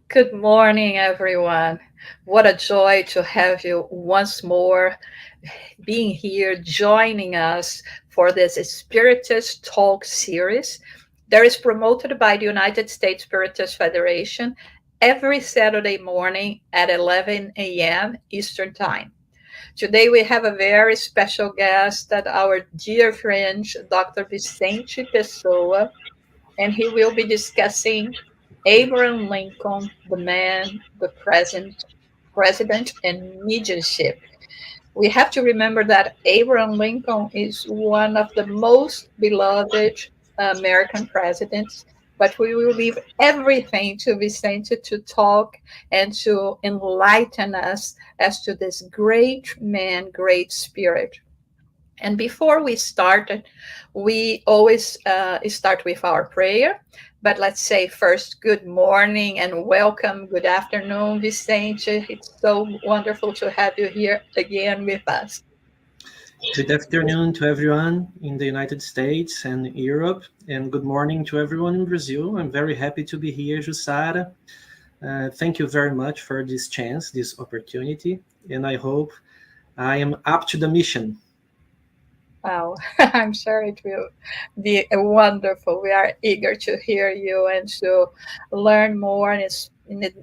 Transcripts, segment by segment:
Good morning, everyone. What a joy to have you once more being here, joining us for this Spiritist Talk series that is promoted by the United States Spiritist Federation every Saturday morning at 11 a.m. Eastern Time. Today we have a very special guest, that our dear friend, Dr. Vicente Pessoa, and he will be discussing Abraham Lincoln, the man, the president, and mediumship. We have to remember that Abraham Lincoln is one of the most beloved American presidents, but we will leave everything to Vicente to talk and to enlighten us as to this great man, great spirit. And before we start, we always start with our prayer. But let's say first, good morning and welcome. Good afternoon, Vicente. It's so wonderful to have you here again with us. Good afternoon to everyone in the United States and Europe, and good morning to everyone in Brazil. I'm very happy to be here, Jussara. Thank you very much for this chance, this opportunity, and I hope I am up to the mission. Wow, I'm sure it will be wonderful. We are eager to hear you and to learn more. And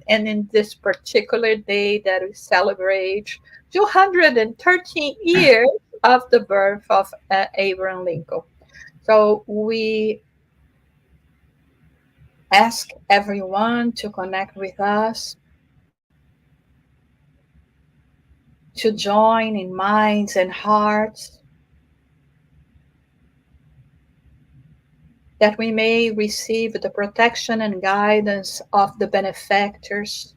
in this particular day that we celebrate 213 years of the birth of Abraham Lincoln. So we ask everyone to connect with us, to join in minds and hearts, that we may receive the protection and guidance of the benefactors,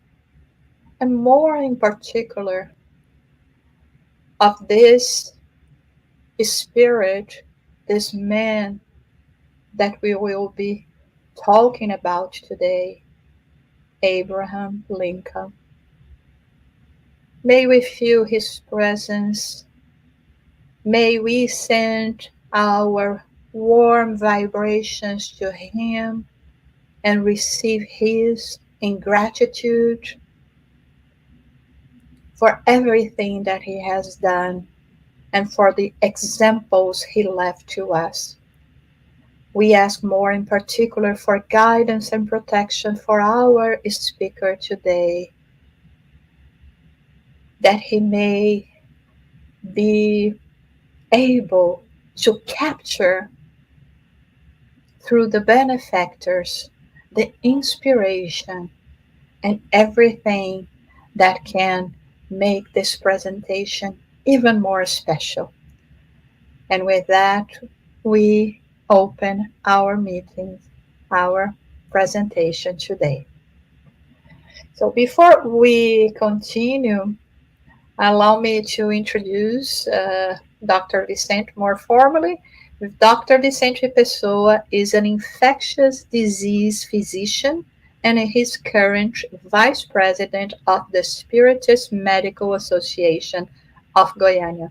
and more in particular of this spirit, this man that we will be talking about today, Abraham Lincoln. May we feel his presence. May we send our warm vibrations to him and receive his in gratitude for everything that he has done and for the examples he left to us. We ask more in particular for guidance and protection for our speaker today, that he may be able to capture through the benefactors the inspiration and everything that can make this presentation even more special. And with that, we open our meeting, our presentation today. So before we continue, allow me to introduce Dr. Vicente more formally. Dr. Vicente Pessoa is an infectious disease physician and he's current vice president of the Spiritist Medical Association of Goiânia.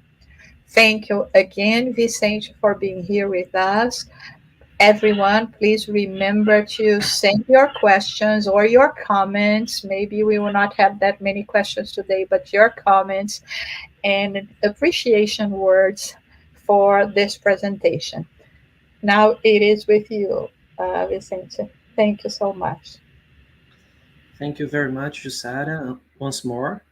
Thank you again, Vicente, for being here with us. Everyone, please remember to send your questions or your comments. Maybe we will not have that many questions today, but your comments and appreciation words for this presentation. Now it is with you, Vicente. Thank you so much. Thank you very much, Jussara, once more.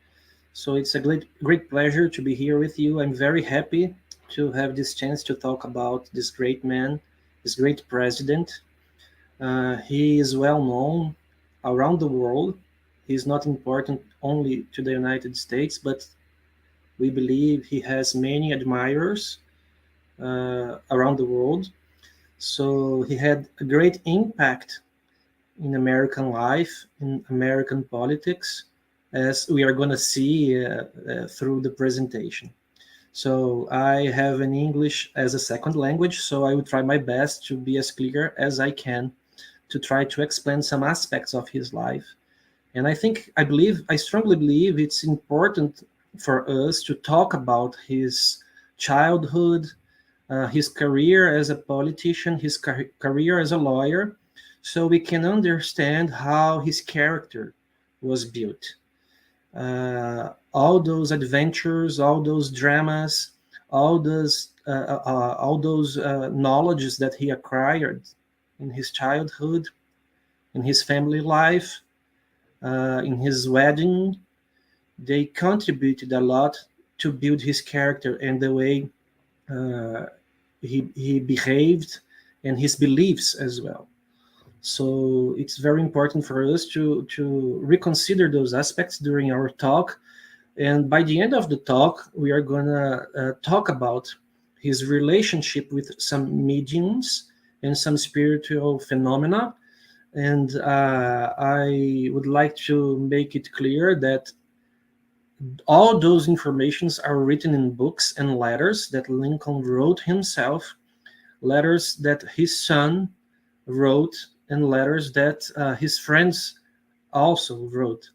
So it's a great pleasure to be here with you. I'm very happy to have this chance to talk about this great man, this great president. He is well known around the world. He's not important only to the United States, but we believe he has many admirers around the world. So he had a great impact in American life, in American politics, as we are going to see through the presentation. So I have an English as a second language, so I will try my best to be as clear as I can to try to explain some aspects of his life. And I strongly believe it's important for us to talk about his childhood, his career as a politician, his career as a lawyer, so we can understand how his character was built. All those adventures, all those dramas, all those knowledges that he acquired in his childhood, in his family life, in his wedding, they contributed a lot to build his character and the way uh, he behaved and his beliefs as well. So it's very important for us to reconsider those aspects during our talk. And by the end of the talk, we are going to talk about his relationship with some mediums and some spiritual phenomena. And I would like to make it clear that all those informations are written in books and letters that Lincoln wrote himself, letters that his son wrote, and letters that his friends also wrote.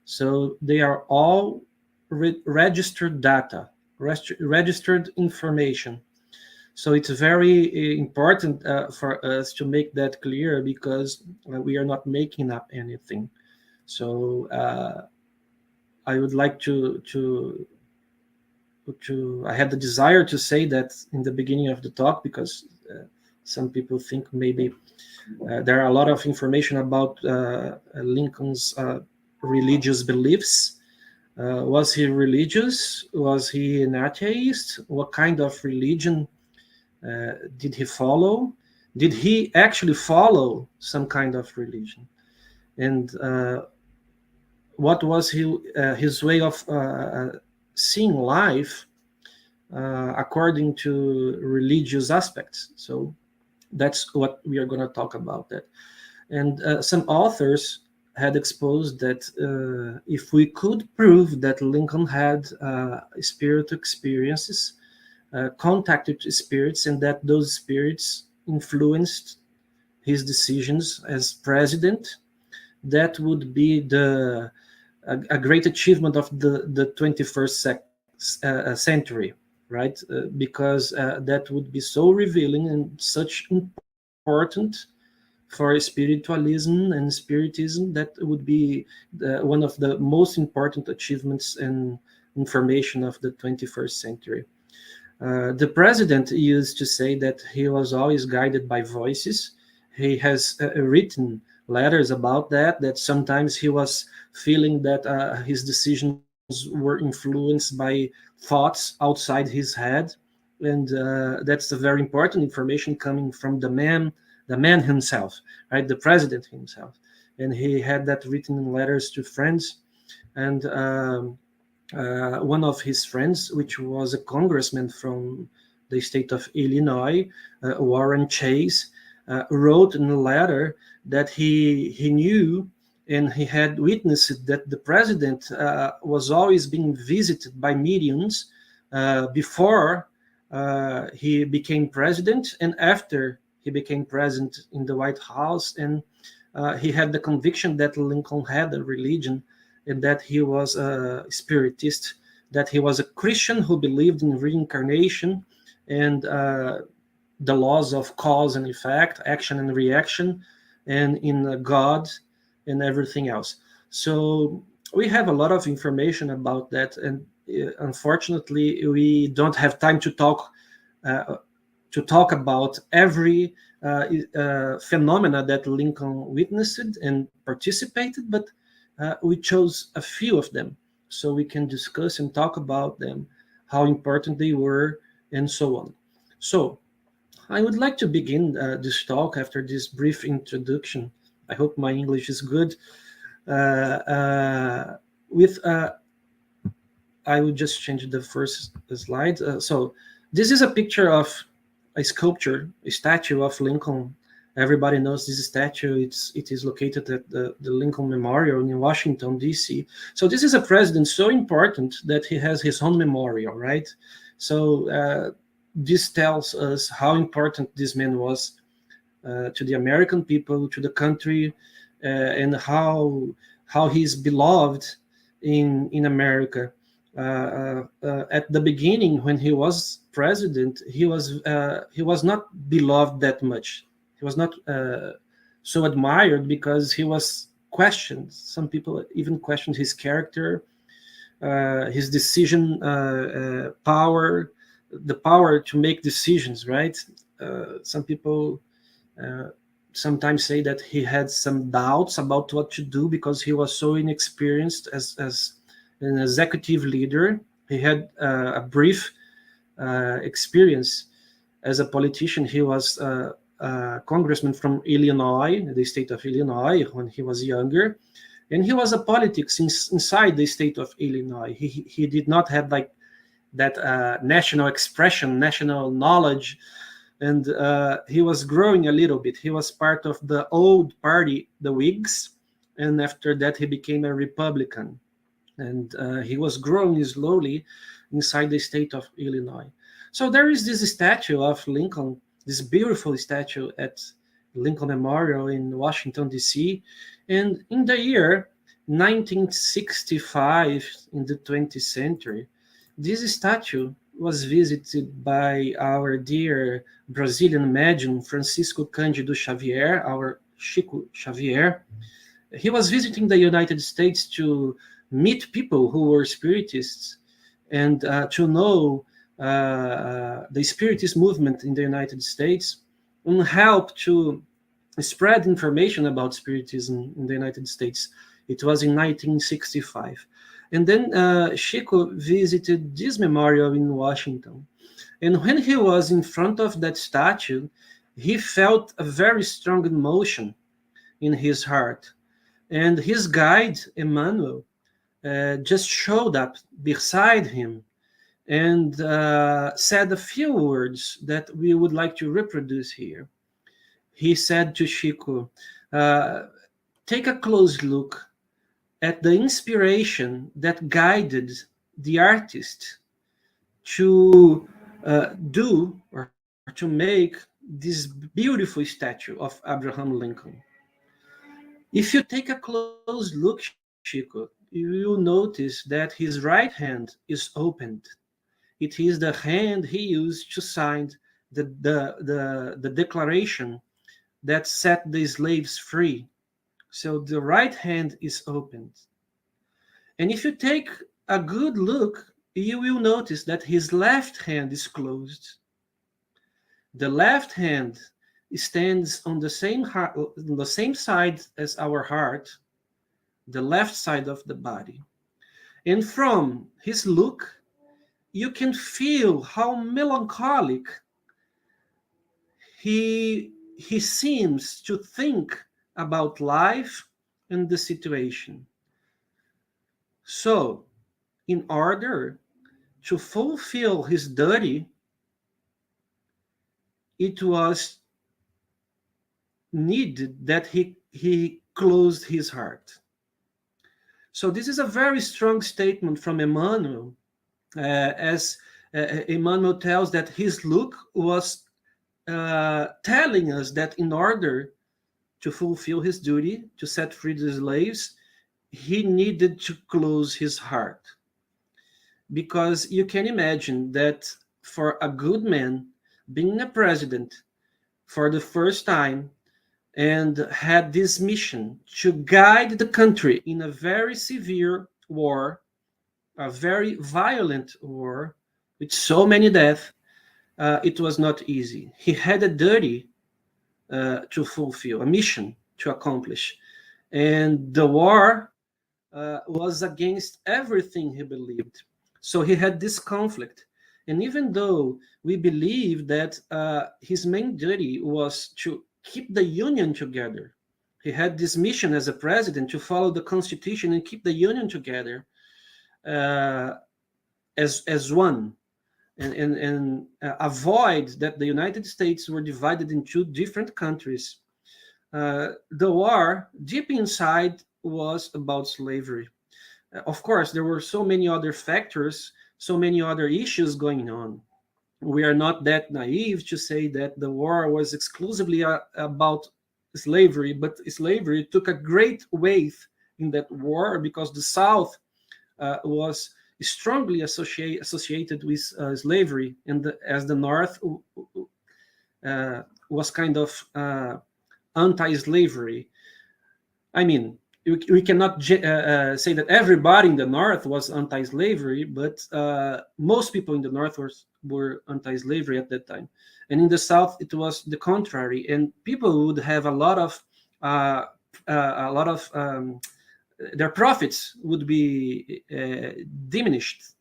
So they are all registered data, registered information. So it's very important for us to make that clear because we are not making up anything. So I would like to I had the desire to say that in the beginning of the talk because some people think maybe there are a lot of information about Lincoln's religious beliefs. Was he religious? Was he an atheist? What kind of religion did he follow? Did he actually follow some kind of religion? And what was his way of seeing life according to religious aspects? So that's what we are going to talk about. That, and some authors had exposed that if we could prove that Lincoln had spiritual experiences, contacted spirits, and that those spirits influenced his decisions as president, that would be a great achievement of the 21st century, right? Because that would be so revealing and such important for spiritualism and spiritism, that would be one of the most important achievements and information of the 21st century. The president used to say that he was always guided by voices. He has written letters about that, that sometimes he was feeling that his decisions were influenced by thoughts outside his head. And that's a very important information coming from the man himself, right? The president himself. And he had that written in letters to friends. And one of his friends, which was a congressman from the state of Illinois, Warren Chase, wrote in a letter that he knew and he had witnessed that the president was always being visited by mediums before he became president and after he became president in the White House. And he had the conviction that Lincoln had a religion and that he was a spiritist, that he was a Christian who believed in reincarnation and the laws of cause and effect, action and reaction, and in God and everything else. So we have a lot of information about that, and unfortunately, we don't have time to talk about every phenomena that Lincoln witnessed and participated, but we chose a few of them so we can discuss and talk about them, how important they were, and so on. So I would like to begin this talk after this brief introduction. I hope my English is good. With I will just change the first slide. So this is a picture of a sculpture, a statue of Lincoln. Everybody knows this statue. It is located at the Lincoln Memorial in Washington, D.C. So this is a president so important that he has his own memorial, right? So this tells us how important this man was to the American people, to the country, and how he's beloved in America. At the beginning, when he was president, he was not beloved that much. He was not so admired because he was questioned. Some people even questioned his character, his decision power, the power to make decisions, right? Some people sometimes say that he had some doubts about what to do because he was so inexperienced as an executive leader. He had a brief experience as a politician. He was a congressman from Illinois, the state of Illinois, when he was younger. And he was a politics inside the state of Illinois. He did not have like that national expression, national knowledge. And he was growing a little bit. He was part of the old party, the Whigs. And after that, he became a Republican. And he was growing slowly inside the state of Illinois. So there is this statue of Lincoln, this beautiful statue at Lincoln Memorial in Washington, D.C. And in the year 1965, in the 20th century, this statue was visited by our dear Brazilian medium, Francisco Cândido Xavier, our Chico Xavier. He was visiting the United States to meet people who were spiritists and to know the spiritist movement in the United States and help to spread information about spiritism in the United States. It was in 1965. And then Chico visited this memorial in Washington. And when he was in front of that statue, he felt a very strong emotion in his heart. And his guide, Emmanuel, just showed up beside him and said a few words that we would like to reproduce here. He said to Chico, take a close look at the inspiration that guided the artist to do or to make this beautiful statue of Abraham Lincoln. If you take a close look, Chico, you will notice that his right hand is opened. It is the hand he used to sign the declaration that set the slaves free. So the right hand is opened. And if you take a good look, you will notice that his left hand is closed. The left hand stands on the same side as our heart, the left side of the body. And from his look, you can feel how melancholic he seems to think about life and the situation. So, in order to fulfill his duty, it was needed that he closed his heart. So this is a very strong statement from Emmanuel, as Emmanuel tells that his look was telling us that in order to fulfill his duty, to set free the slaves, he needed to close his heart. Because you can imagine that for a good man, being a president for the first time, and had this mission to guide the country in a very severe war, a very violent war, with so many deaths, it was not easy. He had a duty to fulfill, a mission to accomplish. And the war was against everything he believed. So he had this conflict. And even though we believe that his main duty was to keep the Union together, he had this mission as a president to follow the Constitution and keep the Union together as one, and avoid that the United States were divided into different countries. The war, deep inside, was about slavery. Of course, there were so many other factors, so many other issues going on. We are not that naive to say that the war was exclusively about slavery, but slavery took a great weight in that war because the South was strongly associated with slavery, and as the North was kind of anti-slavery. I mean, we cannot say that everybody in the North was anti-slavery, but most people in the North were anti-slavery at that time. And in the South, it was the contrary. And people would have a lot of their profits would be diminished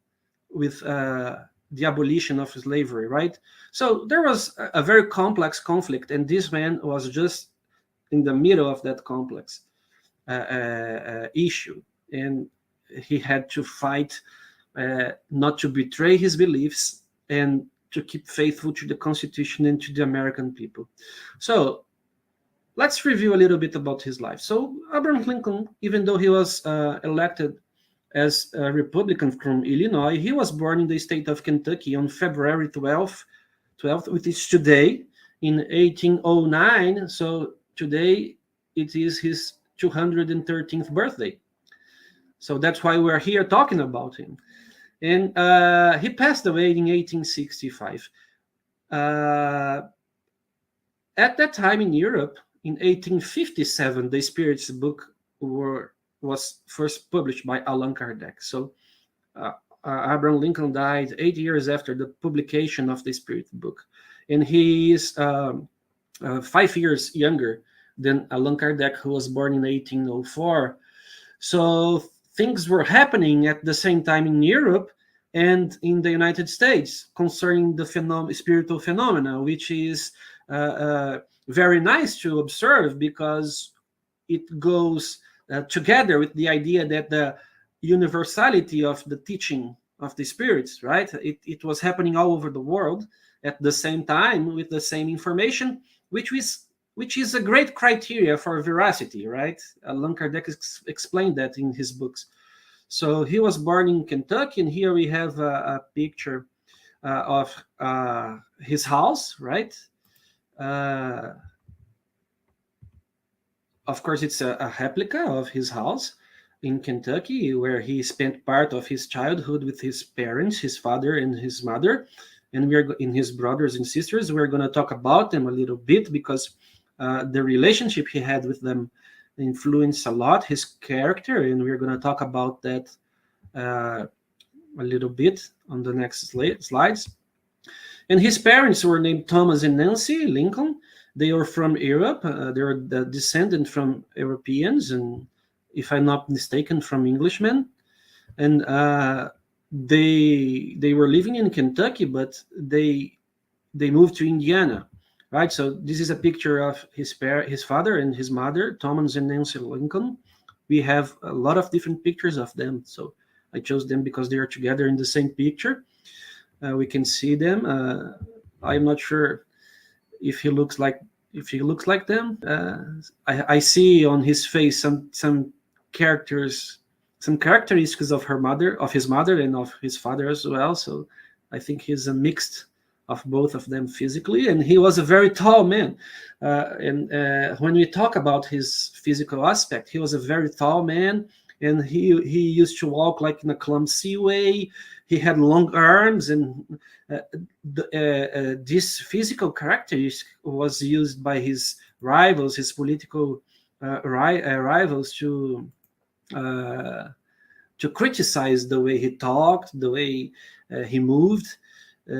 with the abolition of slavery, right? So there was a very complex conflict, and this man was just in the middle of that complex issue, and he had to fight not to betray his beliefs and to keep faithful to the Constitution and to the American people. So let's review a little bit about his life. So Abraham Lincoln, even though he was elected as a Republican from Illinois, he was born in the state of Kentucky on February 12th, which is today, in 1809. So today it is his 213th birthday. So that's why we're here talking about him. And he passed away in 1865. At that time in Europe, in 1857, the Spirits book was first published by Allan Kardec. So Abraham Lincoln died 8 years after the publication of the Spirit book. And he is 5 years younger than Allan Kardec, who was born in 1804. So things were happening at the same time in Europe and in the United States concerning the spiritual phenomena, which is very nice to observe because it goes together with the idea that the universality of the teaching of the spirits, right? It was happening all over the world at the same time with the same information, which is a great criteria for veracity, right? Allan Kardec explained that in his books. So he was born in Kentucky, and here we have a picture of his house, right? Of course, it's a replica of his house in Kentucky, where he spent part of his childhood with his parents, his father and his mother, and we're in his brothers and sisters. We're going to talk about them a little bit because the relationship he had with them influenced a lot his character, and we're going to talk about that a little bit on the next slides. And his parents were named Thomas and Nancy Lincoln. They were from Europe. They were the descendant from Europeans, and if I'm not mistaken, from Englishmen. And they were living in Kentucky, but they moved to Indiana, right? So this is a picture of his father and his mother, Thomas and Nancy Lincoln. We have a lot of different pictures of them, so I chose them because they are together in the same picture. We can see them. I'm not sure if he looks like them. I see on his face some characteristics of his mother, and of his father as well. So I think he's a mixed of both of them physically, and he was a very tall man. And when we talk about his physical aspect, he was a very tall man, and he used to walk like in a clumsy way. He had long arms, and this physical characteristic was used by his rivals, his political rivals, to criticize the way he talked, the way he moved,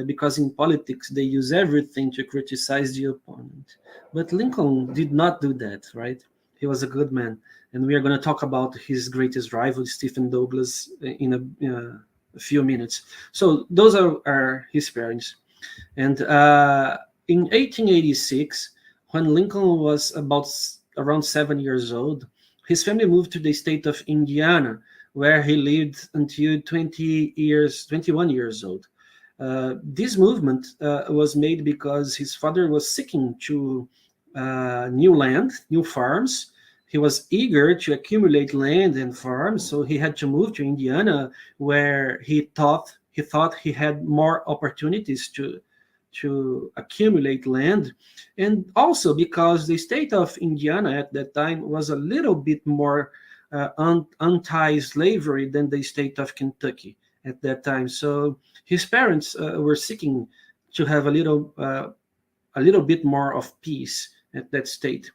because in politics they use everything to criticize the opponent. But Lincoln did not do that, right? He was a good man, and we are going to talk about his greatest rival, Stephen Douglas, in a few minutes. So those are his parents. And in 1886, when Lincoln was around 7 years old, his family moved to the state of Indiana, where he lived until 21 years old. This movement was made because his father was seeking to new land, new farms. He was eager to accumulate land and farms, so he had to move to Indiana, where he thought he had more opportunities to accumulate land, and also because the state of Indiana at that time was a little bit more anti-slavery than the state of Kentucky at that time. So his parents were seeking to have a little bit more of peace at that state.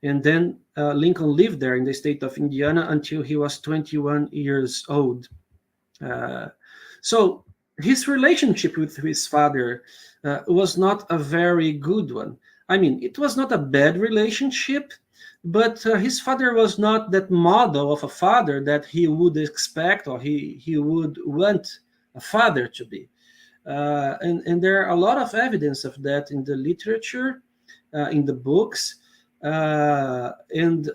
And then Lincoln lived there in the state of Indiana until he was 21 years old. So his relationship with his father was not a very good one. I mean, it was not a bad relationship, but his father was not that model of a father that he would expect or he would want a father to be. And there are a lot of evidence of that in the literature, in the books, and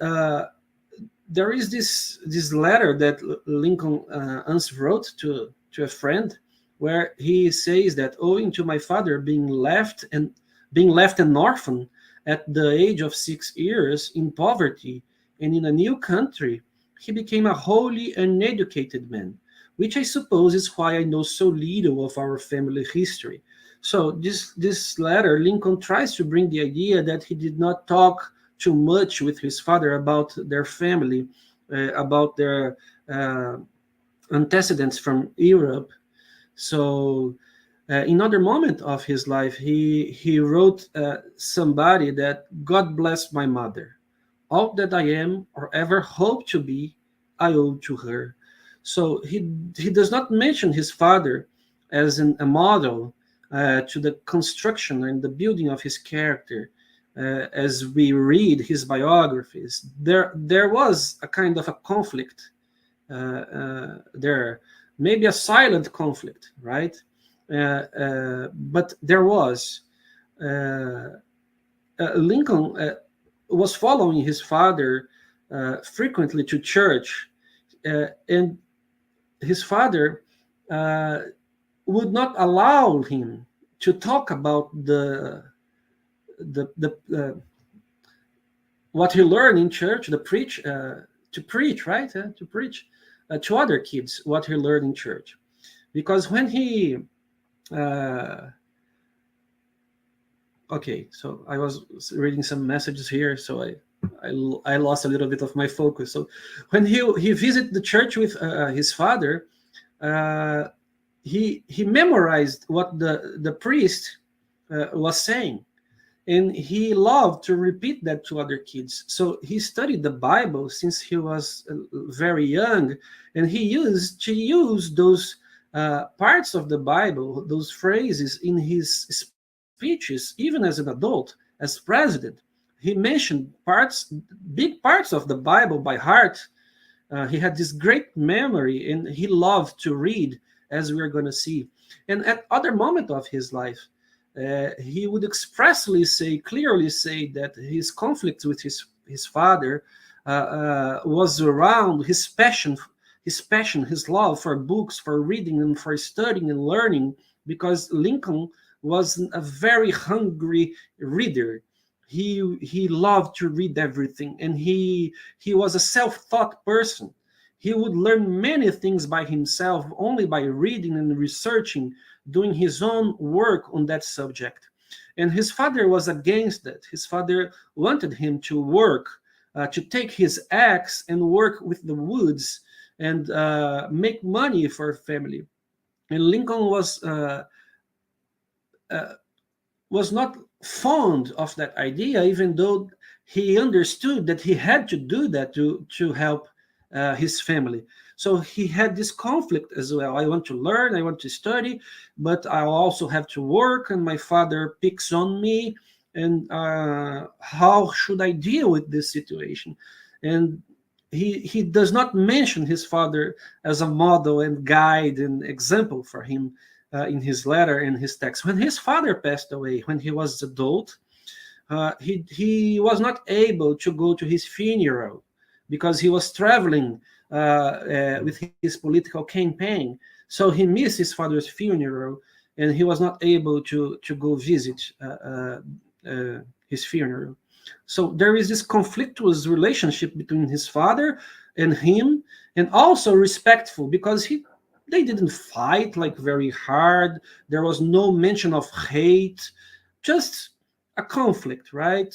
there is this letter that Lincoln once wrote to a friend, where he says that owing to my father being left an orphan at the age of 6 years in poverty and in a new country, he became a wholly uneducated man, which I suppose is why I know so little of our family history. So this letter, Lincoln tries to bring the idea that he did not talk too much with his father about their family, about their antecedents from Europe. So in other moment of his life, he wrote somebody that God bless my mother. All that I am or ever hope to be, I owe to her. So he does not mention his father as a model to the construction and the building of his character. As we read his biographies, there was a kind of a conflict there, maybe a silent conflict, right? But there was. Lincoln was following his father frequently to church, and his father would not allow him to talk about the what he learned in church, to preach, right? To preach to other kids what he learned in church, because when he okay, so I was reading some messages here, so I lost a little bit of my focus. So when he visited the church with his father, he memorized what the priest was saying, and he loved to repeat that to other kids. So he studied the Bible since he was very young, and he used to use those parts of the Bible, those phrases, in his speeches, even as an adult, as president. He mentioned big parts of the Bible by heart. He had this great memory, and he loved to read, as we're going to see. And at other moment of his life, he would clearly say that his conflict with his father was around his passion, his love for books, for reading, and for studying and learning, because Lincoln was a very hungry reader. He loved to read everything, and he was a self-taught person. He would learn many things by himself, only by reading and researching, doing his own work on that subject. And his father was against that. His father wanted him to work, to take his axe and work with the woods and make money for a family. And Lincoln was not fond of that idea, even though he understood that he had to do that to help his family. So he had this conflict as well. I want to learn, I want to study, but I also have to work, and my father picks on me. And how should I deal with this situation? And he does not mention his father as a model and guide and example for him in his letter and his text. When his father passed away, when he was adult, he was not able to go to his funeral because he was traveling with his political campaign. So he missed his father's funeral, and he was not able to go visit his funeral. So there is this conflictuous relationship between his father and him, and also respectful, because they didn't fight like very hard. There was no mention of hate, just a conflict, right?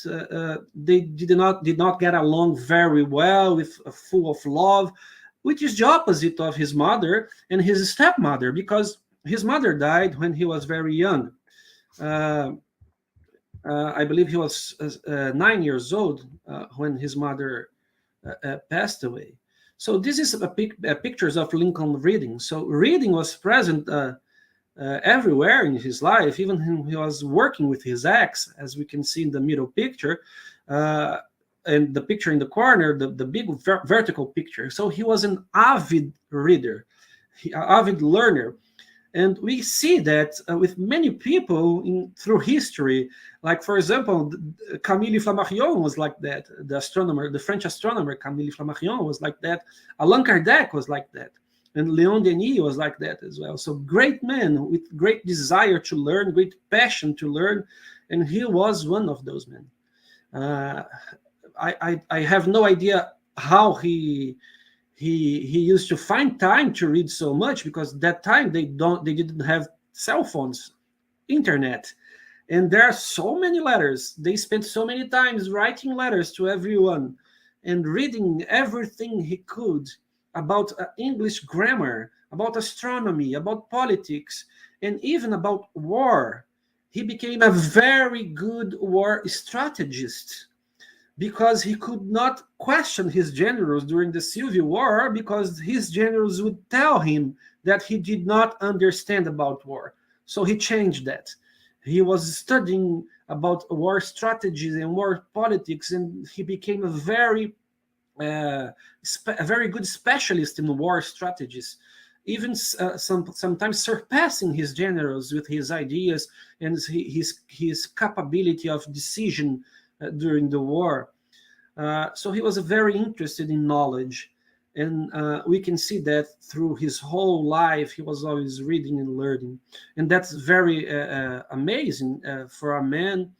They did not get along very well, with full of love, which is the opposite of his mother and his stepmother, because his mother died when he was very young. I believe he was 9 years old when his mother passed away. So this is pictures of Lincoln reading. So reading was present everywhere in his life, even when he was working with his axe, as we can see in the middle picture, and the picture in the corner, the big vertical picture. So he was an avid reader, avid learner. And we see that with many people through history, like, for example, Camille Flammarion was like that. The astronomer, the French astronomer Camille Flammarion was like that. Allan Kardec was like that. And Leon Denis was like that as well. So great men with great desire to learn, great passion to learn. And he was one of those men. I have no idea how he used to find time to read so much, because that time they didn't have cell phones, internet, and there are so many letters. They spent so many times writing letters to everyone and reading everything he could about English grammar, about astronomy, about politics, and even about war. He became a very good war strategist, because he could not question his generals during the Civil War, because his generals would tell him that he did not understand about war. So he changed that. He was studying about war strategies and war politics, and he became a very good specialist in war strategies, even sometimes surpassing his generals with his ideas and his capability of decision during the war. So he was very interested in knowledge, and we can see that through his whole life. He was always reading and learning, and that's very amazing for a man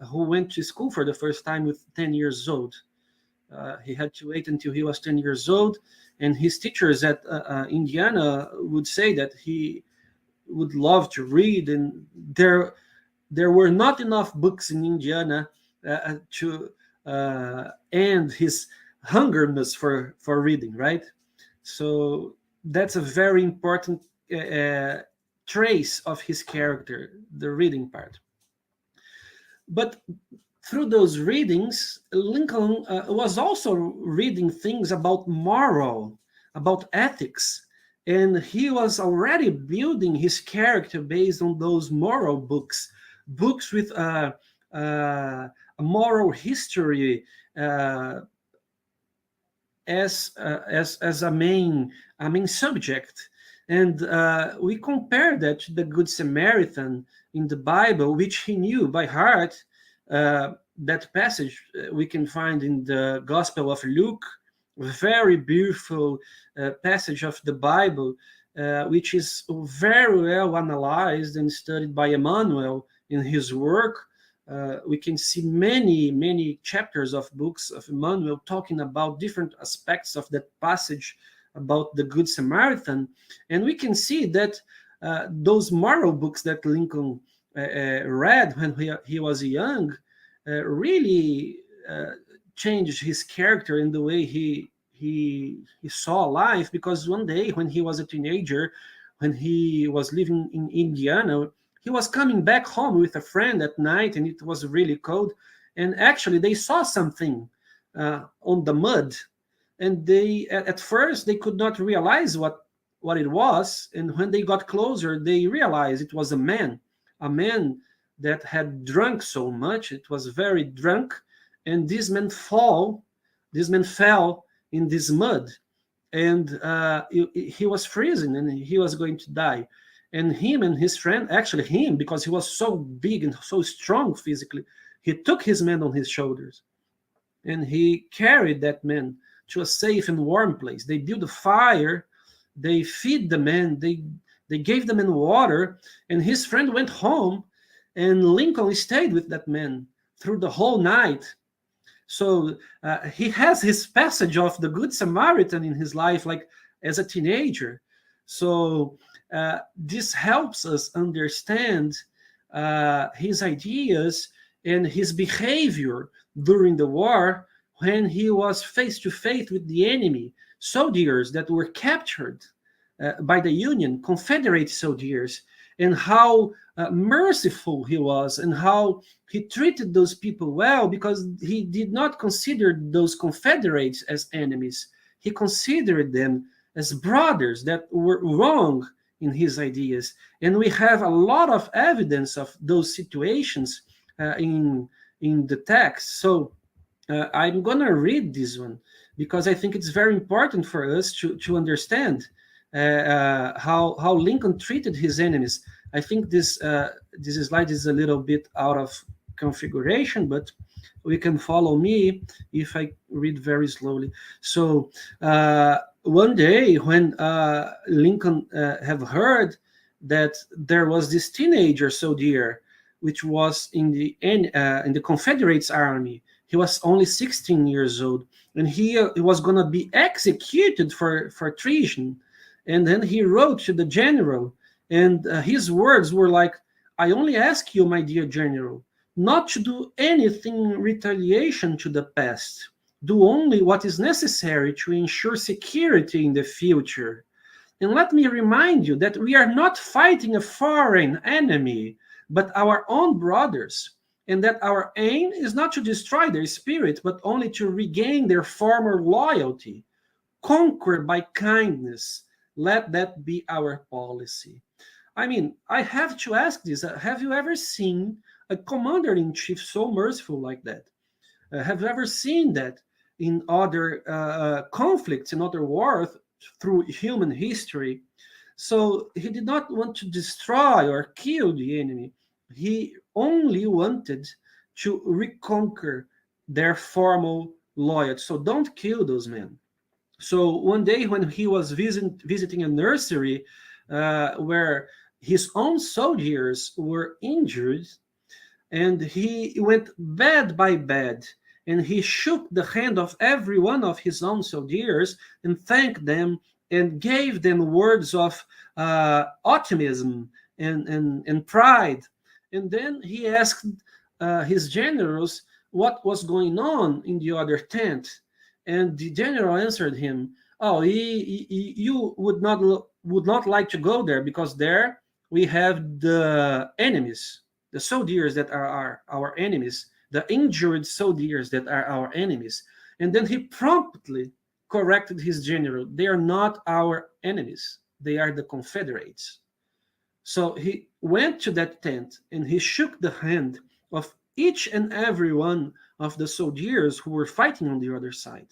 who went to school for the first time with 10 years old. He had to wait until he was 10 years old, and his teachers at Indiana would say that he would love to read, and there were not enough books in Indiana to end his hungerness for reading, right? So that's a very important trace of his character, the reading part. But through those readings, Lincoln was also reading things about moral, about ethics, and he was already building his character based on those moral books with a moral history as a main subject. And we compare that to the Good Samaritan in the Bible, which he knew by heart. That passage we can find in the Gospel of Luke, a very beautiful passage of the Bible, which is very well analyzed and studied by Emmanuel in his work. We can see many chapters of books of Emmanuel talking about different aspects of that passage about the Good Samaritan. And we can see that those moral books that Lincoln read when he was young really changed his character in the way he saw life. Because one day when he was a teenager, when he was living in Indiana, he was coming back home with a friend at night, and it was really cold. And actually, they saw something on the mud, and they at first they could not realize what it was. And when they got closer, they realized it was a man that had drunk so much. It was very drunk, and this man fell in this mud, and he was freezing and he was going to die. And him and his friend, actually him, because he was so big and so strong physically, he took his man on his shoulders and he carried that man to a safe and warm place. They built a fire, they feed the man, they gave the man water, and his friend went home, and Lincoln stayed with that man through the whole night. So he has his passage of the Good Samaritan in his life, like as a teenager. So this helps us understand his ideas and his behavior during the war, when he was face to face with the enemy, soldiers that were captured by the Union, Confederate soldiers, and how merciful he was, and how he treated those people well, because he did not consider those Confederates as enemies. He considered them as brothers that were wrong in his ideas. And we have a lot of evidence of those situations in the text. So I'm going to read this one because I think it's very important for us to understand how Lincoln treated his enemies. I think this slide is a little bit out of configuration, but we can follow me if I read very slowly. So one day when Lincoln have heard that there was this teenager soldier which was in the Confederates army. He was only 16 years old, and he was going to be executed for treason. And then he wrote to the general, and his words were like, "I only ask you, my dear general, not to do anything in retaliation to the past. Do only what is necessary to ensure security in the future. And let me remind you that we are not fighting a foreign enemy, but our own brothers, and that our aim is not to destroy their spirit, but only to regain their former loyalty. Conquer by kindness. Let that be our policy." I mean, I have to ask this. Have you ever seen a commander-in-chief so merciful like that? Have you ever seen that in other conflicts, in other wars through human history? So he did not want to destroy or kill the enemy. He only wanted to reconquer their formal loyalty. So don't kill those men. So one day when he was visiting a nursery where his own soldiers were injured, and he went bed by bed, and he shook the hand of every one of his own soldiers and thanked them and gave them words of optimism and pride. And then he asked his generals what was going on in the other tent. And the general answered him, "Oh, you would not like to go there, because there we have the enemies, the soldiers that are our enemies, the injured soldiers that are our enemies." And then he promptly corrected his general. "They are not our enemies. They are the Confederates." So he went to that tent and he shook the hand of each and every one of the soldiers who were fighting on the other side.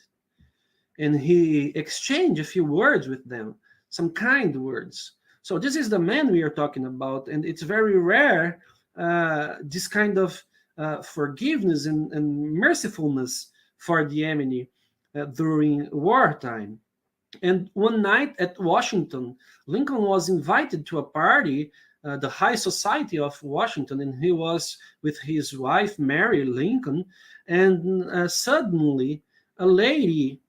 And he exchanged a few words with them, some kind words. So this is the man we are talking about, and it's very rare, this kind of forgiveness and mercifulness for the enemy during wartime. And one night at Washington, Lincoln was invited to a party, the high society of Washington, and he was with his wife, Mary Lincoln, and suddenly a lady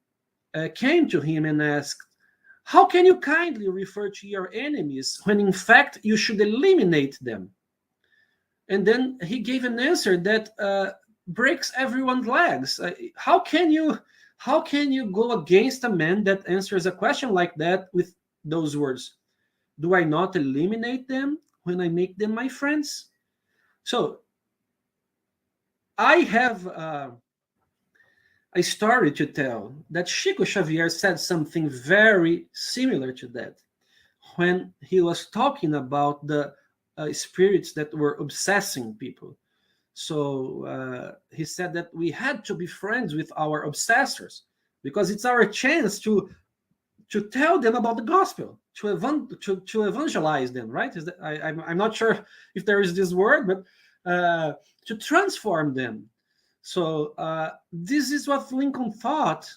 came to him and asked, "How can you kindly refer to your enemies when in fact you should eliminate them?" And then he gave an answer that breaks everyone's legs. How can you go against a man that answers a question like that with those words? "Do I not eliminate them when I make them my friends?" So I have a story to tell that Chico Xavier said something very similar to that when he was talking about the spirits that were obsessing people. So he said that we had to be friends with our obsessors. because it's our chance to tell them about the gospel, to evangelize them, right? I'm not sure if there is this word, but to transform them. So this is what Lincoln thought,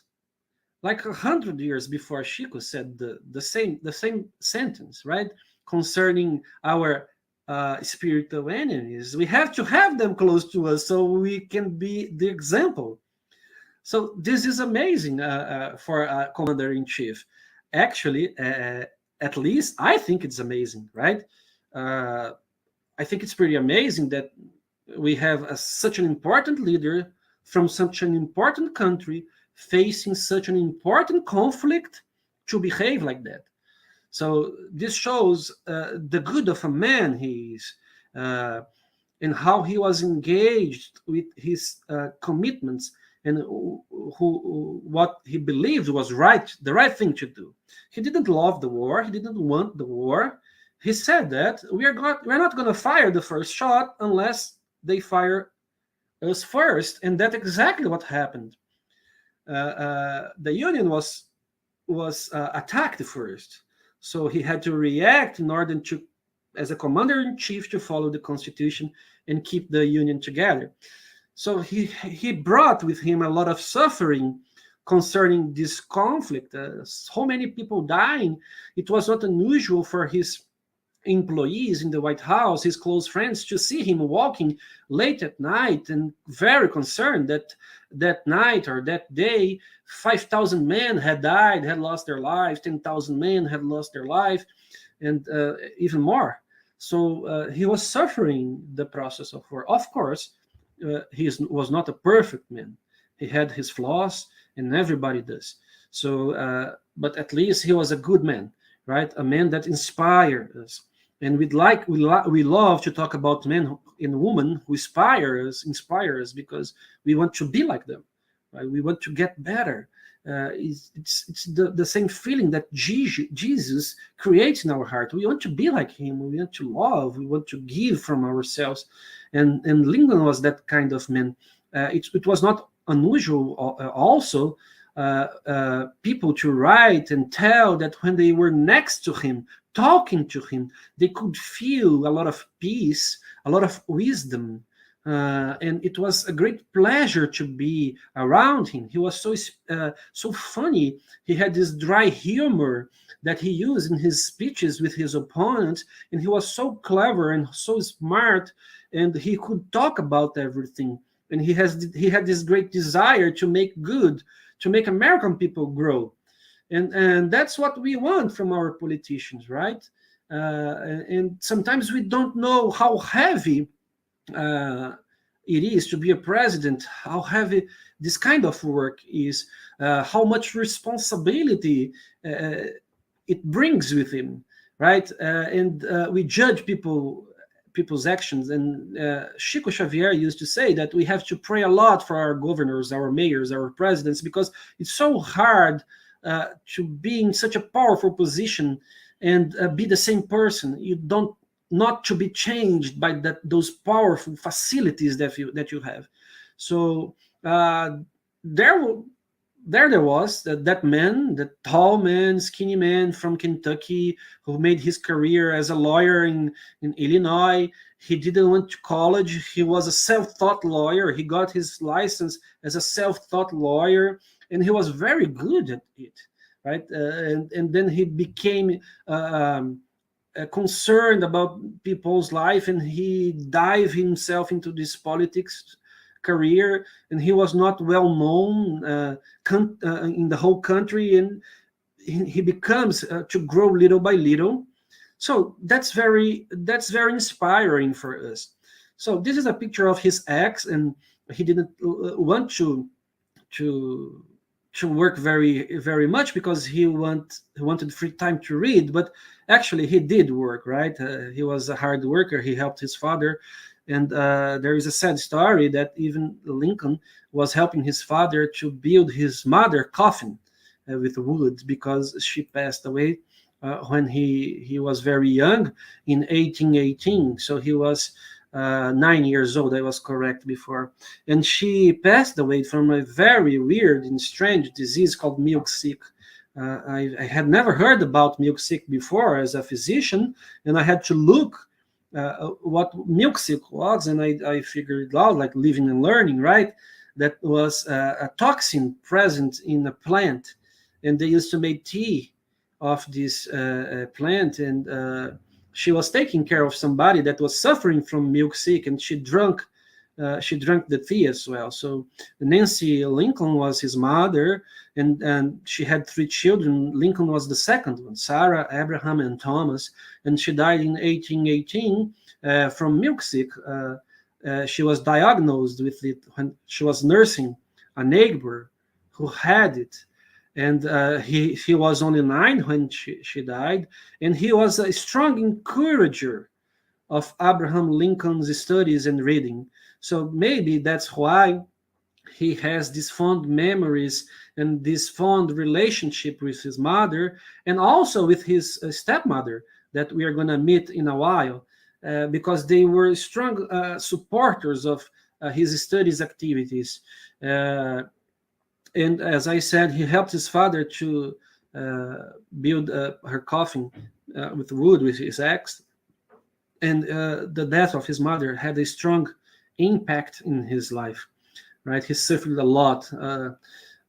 like 100 years before Chico said the same sentence, right? Concerning our spiritual enemies, we have to have them close to us so we can be the example. So this is amazing for a commander-in-chief. Actually, at least I think it's amazing, right? I think it's pretty amazing that we have such an important leader from such an important country facing such an important conflict to behave like that. So this shows the good of a man he is, and how he was engaged with his commitments, and what he believed was right, the right thing to do. He didn't love the war. He didn't want the war. He said that we're not going to fire the first shot unless they fire us first, and that's exactly what happened. The Union was attacked first, so he had to react in order to, as a commander-in-chief, to follow the Constitution and keep the Union together. So he brought with him a lot of suffering concerning this conflict. So many people dying. It was not unusual for his employees in the White House, his close friends, to see him walking late at night and very concerned that that night or that day 5,000 men had died, had lost their lives, 10,000 men had lost their life, and even more. So he was suffering the process of war. Of course, he was not a perfect man. He had his flaws, and everybody does. So, but at least he was a good man, right? A man that inspired us. And we love to talk about men and women who inspire us because we want to be like them, right? We want to get better. It's the same feeling that Jesus creates in our heart. We want to be like him. We want to love. We want to give from ourselves. And Lincoln was that kind of man. It was not unusual also people to write and tell that when they were next to him, talking to him, they could feel a lot of peace, a lot of wisdom, and it was a great pleasure to be around him. He was so funny. He had this dry humor that he used in his speeches with his opponents, and he was so clever and so smart, and he could talk about everything. And he had this great desire to make American people grow. And that's what we want from our politicians, right? And sometimes we don't know how heavy it is to be a president, how heavy this kind of work is, how much responsibility it brings with him, right? And we judge people's actions. And Chico Xavier used to say that we have to pray a lot for our governors, our mayors, our presidents, because it's so hard to be in such a powerful position and be the same person. You don't not to be changed by those powerful facilities that you have. So there was that man, that tall man, skinny man from Kentucky, who made his career as a lawyer in Illinois. He didn't went to college. He was a self-taught lawyer. He got his license as a self-taught lawyer, and he was very good at it, right? And then he became concerned about people's life, and he dived himself into this politics career, and he was not well known in the whole country, and he becomes to grow little by little. So that's very inspiring for us. So this is a picture of his ex, and he didn't want to work very much because he wanted free time to read, but actually he did work, right? He was a hard worker. He helped his father, and there is a sad story that even Lincoln was helping his father to build his mother's coffin with wood, because she passed away when he was very young in 1818. So he was 9 years old. I was correct before. And she passed away from a very weird and strange disease called milk sick. I had never heard about milk sick before as a physician, and I had to look what milk sick was, and I figured it out, like living and learning, right? That was a toxin present in a plant, and they used to make tea of this plant, and she was taking care of somebody that was suffering from milk sick, and she drank the tea as well. So Nancy Lincoln was his mother, and she had 3 children. Lincoln was the second one, Sarah, Abraham, and Thomas, and she died in 1818 from milk sick. She was diagnosed with it when she was nursing a neighbor who had it, and he was only 9 when she died, and he was a strong encourager of Abraham Lincoln's studies and reading. So maybe that's why he has these fond memories and this fond relationship with his mother, and also with his stepmother that we are going to meet in a while, because they were strong supporters of his studies activities. And as I said, he helped his father to build her coffin with wood with his axe. And the death of his mother had a strong impact in his life, right? He suffered a lot.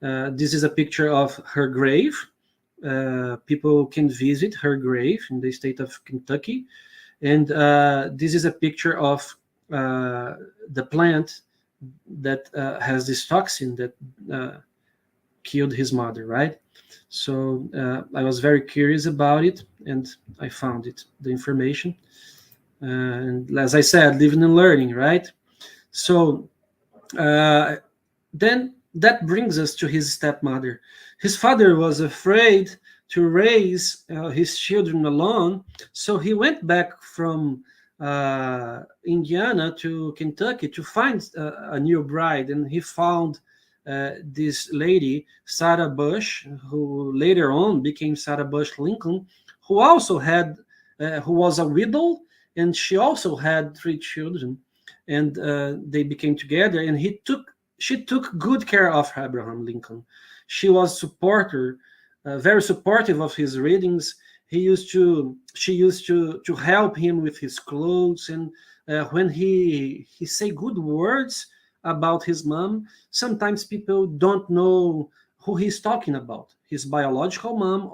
This is a picture of her grave. People can visit her grave in the state of Kentucky. And this is a picture of the plant that has this toxin that killed his mother, right? So I was very curious about it, and I found it, the information. And as I said, living and learning, right? So then that brings us to his stepmother. His father was afraid to raise his children alone, so he went back from Indiana to Kentucky to find a new bride, and he found this lady, Sarah Bush, who later on became Sarah Bush Lincoln, who also had, who was a widow, and she also had 3 children, and they became together. And she took good care of Abraham Lincoln. She was very supportive of his readings. She used to help him with his clothes, and when he say good words about his mom, sometimes people don't know who he's talking about, his biological mom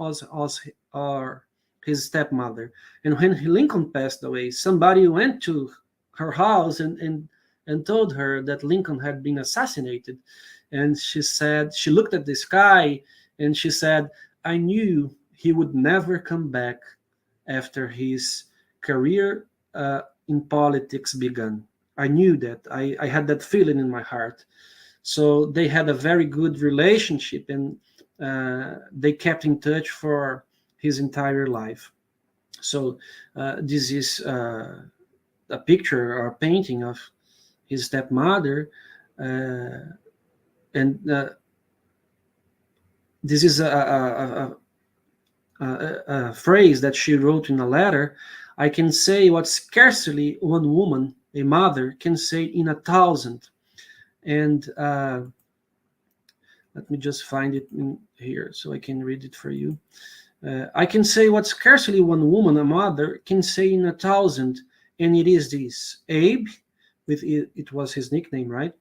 or his stepmother. And when Lincoln passed away, somebody went to her house and told her that Lincoln had been assassinated. And she said, she looked at the sky and she said, I knew he would never come back after his career in politics began. I knew that. I had that feeling in my heart. So they had a very good relationship, and they kept in touch for his entire life. So this is a picture or a painting of his stepmother, and this is a phrase that she wrote in a letter. I can say what scarcely one woman, a mother, can say in 1,000. And let me just find it in here so I can read it for you. I can say what scarcely one woman, a mother, can say in 1,000, and it is this: Abe, it was his nickname, right?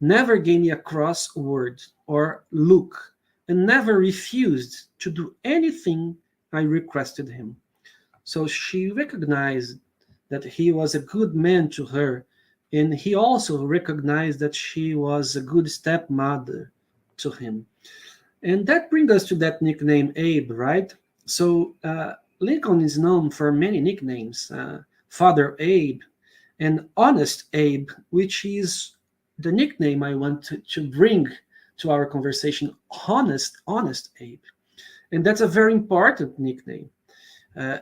Never gave me a cross word or look, and never refused to do anything I requested him. So she recognized that he was a good man to her, and he also recognized that she was a good stepmother to him. And that brings us to that nickname, Abe, right? So Lincoln is known for many nicknames: Father Abe and Honest Abe, which is the nickname I want to bring to our conversation, Honest Abe. And that's a very important nickname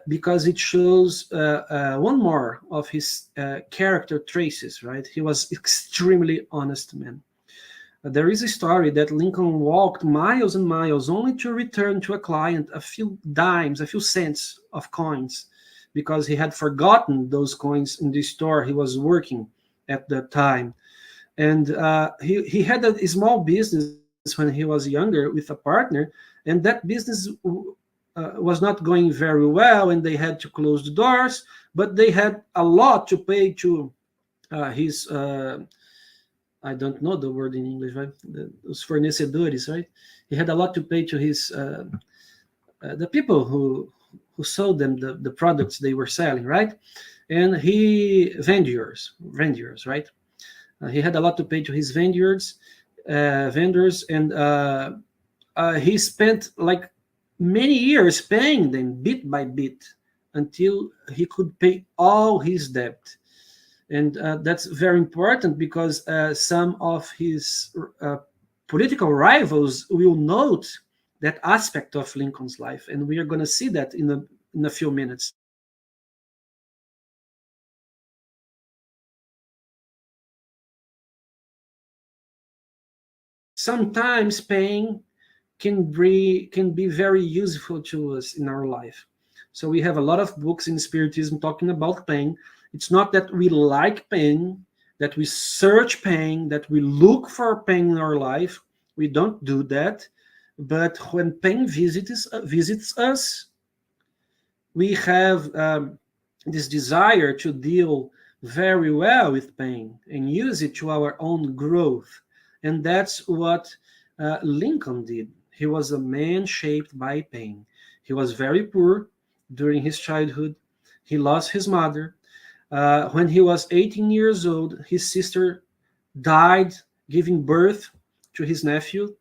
because it shows one more of his character traces, right? He was extremely honest man. There is a story that Lincoln walked miles and miles only to return to a client a few dimes, a few cents of coins because he had forgotten those coins in the store he was working at the time. And he had a small business when he was younger with a partner, and that business was not going very well, and they had to close the doors, but they had a lot to pay to his I don't know the word in English, right? Os fornecedores, right? He had a lot to pay to his the people who sold them the products they were selling, right? And he vendors, right? He had a lot to pay to his vendors, and he spent like many years paying them bit by bit until he could pay all his debt. And that's very important because some of his political rivals will note that aspect of Lincoln's life, and we are going to see that in a few minutes. Sometimes pain can be very useful to us in our life. So we have a lot of books in Spiritism talking about pain. It's not that we like pain, that we search pain, that we look for pain in our life. We don't do that. But when pain visits us, we have this desire to deal very well with pain and use it to our own growth. And that's what Lincoln did. He was a man shaped by pain. He was very poor during his childhood. He lost his mother. When he was 18 years old, his sister died giving birth to his nephew.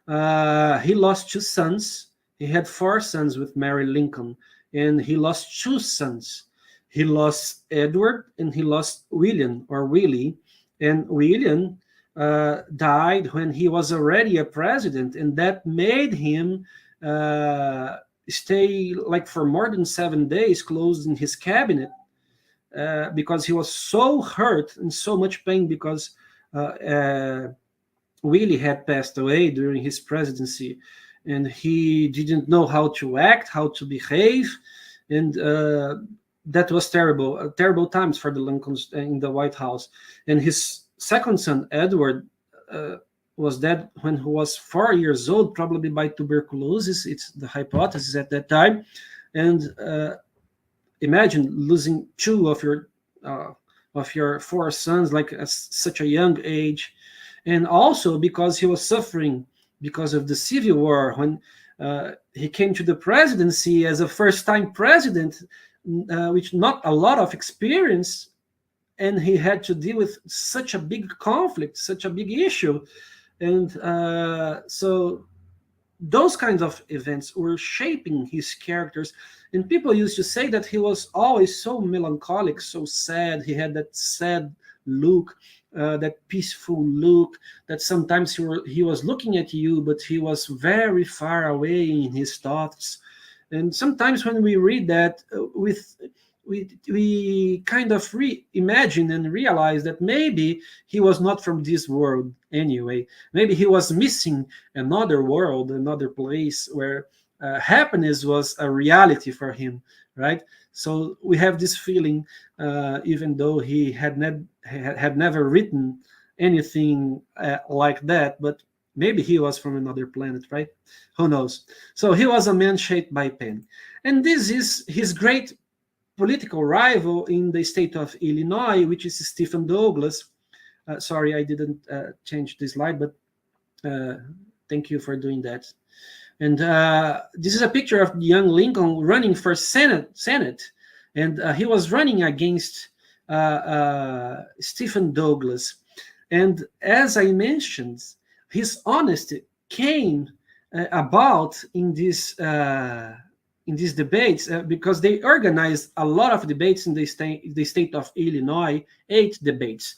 He lost 2 sons. He had 4 sons with Mary Lincoln, and he lost 2 sons. He lost Edward and he lost William, or Willie. And William died when he was already a president, and that made him stay like for more than 7 days closed in his cabinet because he was so hurt and so much pain because Willie had passed away during his presidency, and he didn't know how to act, how to behave, and that was terrible, terrible times for the Lincolns in the White House. And his second son, Edward, was dead when he was 4 years old, probably by tuberculosis. It's the hypothesis at that time. And imagine losing 2 of your 4 sons, like at such a young age. And also because he was suffering because of the Civil War. When he came to the presidency as a first-time president, with not a lot of experience, and he had to deal with such a big conflict, such a big issue. And so those kinds of events were shaping his characters. And people used to say that he was always so melancholic, so sad. He had that sad look, that peaceful look, that sometimes he was looking at you, but he was very far away in his thoughts. And sometimes when we read that, we kind of reimagine and realize that maybe he was not from this world anyway. Maybe he was missing another world, another place where happiness was a reality for him, right? So we have this feeling, even though he had never written anything like that, but maybe he was from another planet, right? Who knows? So he was a man shaped by pain. And this is his great political rival in the state of Illinois, which is Stephen Douglas. Sorry, I didn't change the slide, but thank you for doing that. And this is a picture of young Lincoln running for Senate. And he was running against Stephen Douglas. And as I mentioned, his honesty came about in these debates because they organized a lot of debates in the state of Illinois, 8 debates,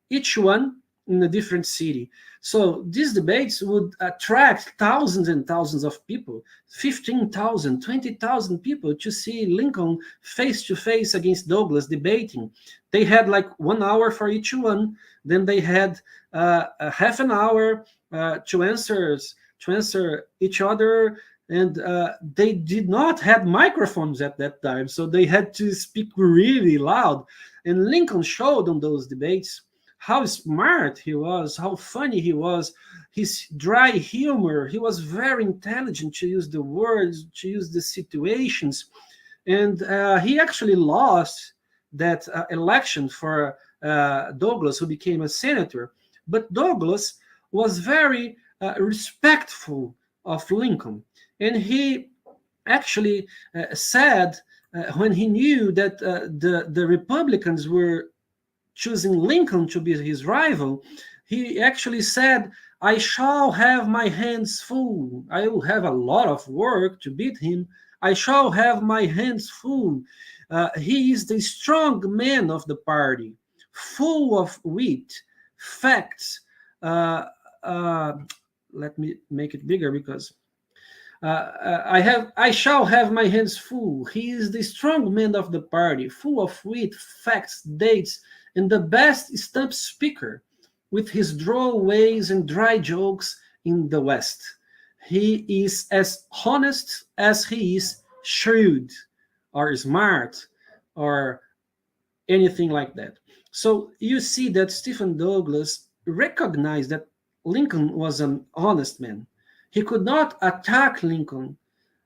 each one in a different city. So these debates would attract thousands and thousands of people, 15,000, 20,000 people to see Lincoln face to face against Douglas debating. They had like 1 hour for each one. Then they had a half an hour to answer each other And they did not have microphones at that time, so they had to speak really loud. And Lincoln showed on those debates how smart he was, how funny he was, his dry humor. He was very intelligent to use the words, to use the situations. And he actually lost that election for Douglas, who became a senator. But Douglas was very respectful of Lincoln. And he actually said, when he knew that the Republicans were choosing Lincoln to be his rival, he actually said, I shall have my hands full. I will have a lot of work to beat him. I shall have my hands full. He is the strong man of the party, full of wit, facts. Let me make it bigger because I shall have my hands full. He is the strong man of the party, full of wit, facts, dates, and the best stump speaker, with his droll ways and dry jokes in the West. He is as honest as he is shrewd or smart or anything like that. So you see that Stephen Douglas recognized that Lincoln was an honest man. He could not attack Lincoln,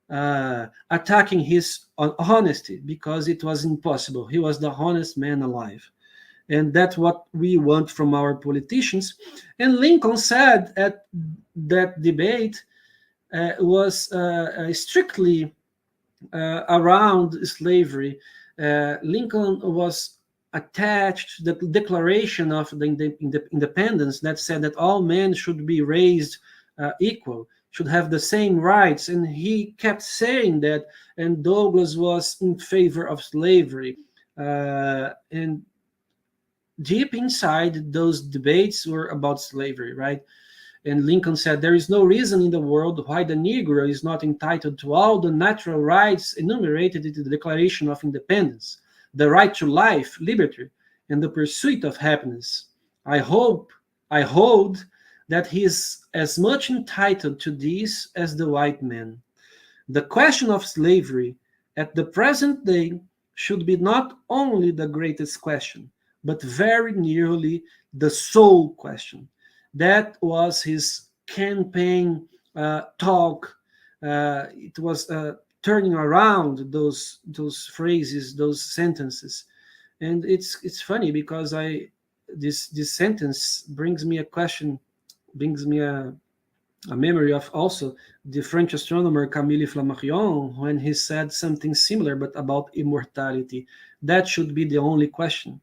attacking his honesty, because it was impossible. He was the honest man alive. And that's what we want from our politicians. And Lincoln said at that debate was strictly around slavery. Lincoln was attached to the Declaration of the Independence that said that all men should be raised equal, should have the same rights. And he kept saying that, and Douglas was in favor of slavery. And deep inside, those debates were about slavery, right? And Lincoln said, there is no reason in the world why the Negro is not entitled to all the natural rights enumerated in the Declaration of Independence, the right to life, liberty, and the pursuit of happiness. I hold that he is as much entitled to these as the white man. The question of slavery at the present day should be not only the greatest question, but very nearly the sole question. That was his campaign talk. It was turning around those phrases, those sentences, and it's funny because this sentence brings me a question, brings me a memory of also the French astronomer Camille Flammarion, when he said something similar but about immortality. That should be the only question.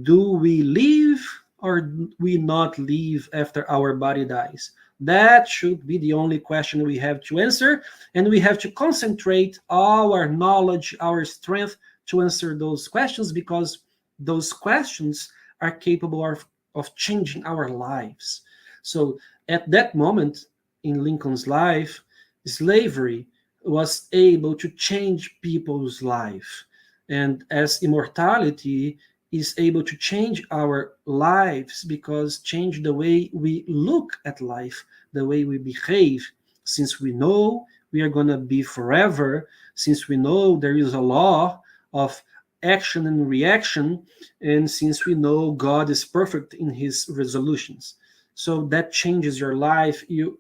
Do we live or do we not live after our body dies? That should be the only question we have to answer, and we have to concentrate our knowledge, our strength to answer those questions, because those questions are capable of changing our lives. So at that moment in Lincoln's life, slavery was able to change people's life. And as immortality is able to change our lives, because change the way we look at life, the way we behave, since we know we are going to be forever, since we know there is a law of action and reaction, and since we know God is perfect in his resolutions. So that changes your life. You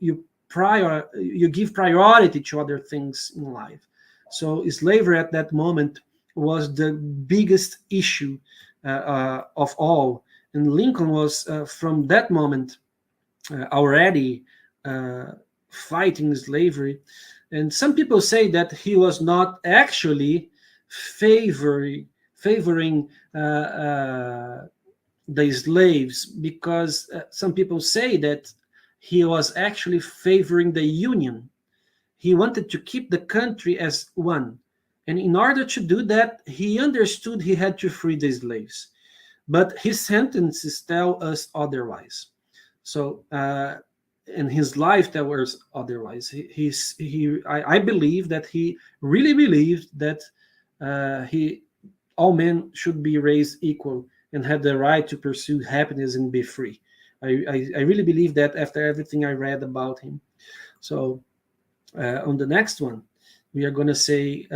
give priority to other things in life. So slavery at that moment was the biggest issue of all. And Lincoln was, from that moment, already fighting slavery. And some people say that he was not actually favoring the slaves, because some people say that he was actually favoring the Union. He wanted to keep the country as one. And in order to do that, he understood he had to free the slaves. But his sentences tell us otherwise. So, in his life, there was otherwise. I believe that he really believed that all men should be raised equal and have the right to pursue happiness and be free. I really believe that after everything I read about him. So On the next one, we are going to say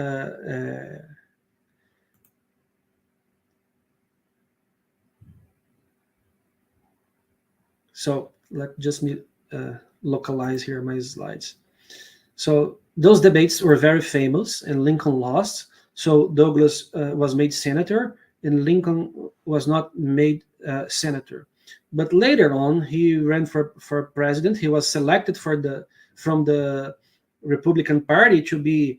so let just me localize here my slides. So those debates were very famous, and Lincoln lost. So Douglas was made senator, and Lincoln was not made senator. But later on, he ran for president. He was selected from the Republican Party to be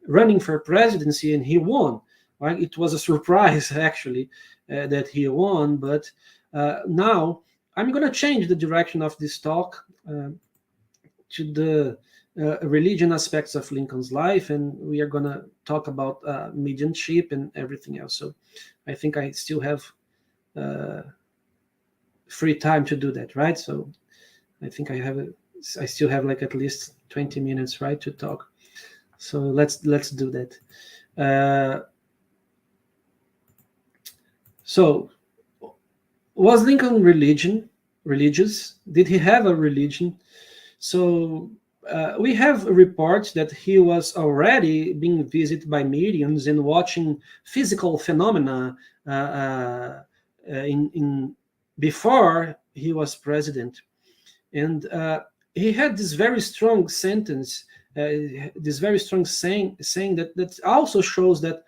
running for presidency, and he won. Right? It was a surprise, actually, that he won. But now I'm going to change the direction of this talk to the religion aspects of Lincoln's life, and we are going to talk about mediumship and everything else. So I think I still have free time to do that, right? So I think I still have like at least 20 minutes, right, to talk. So let's do that. So was Lincoln religious? Did he have a religion? So we have reports that he was already being visited by mediums and watching physical phenomena in before he was president, and he had this very strong sentence, this very strong saying that also shows that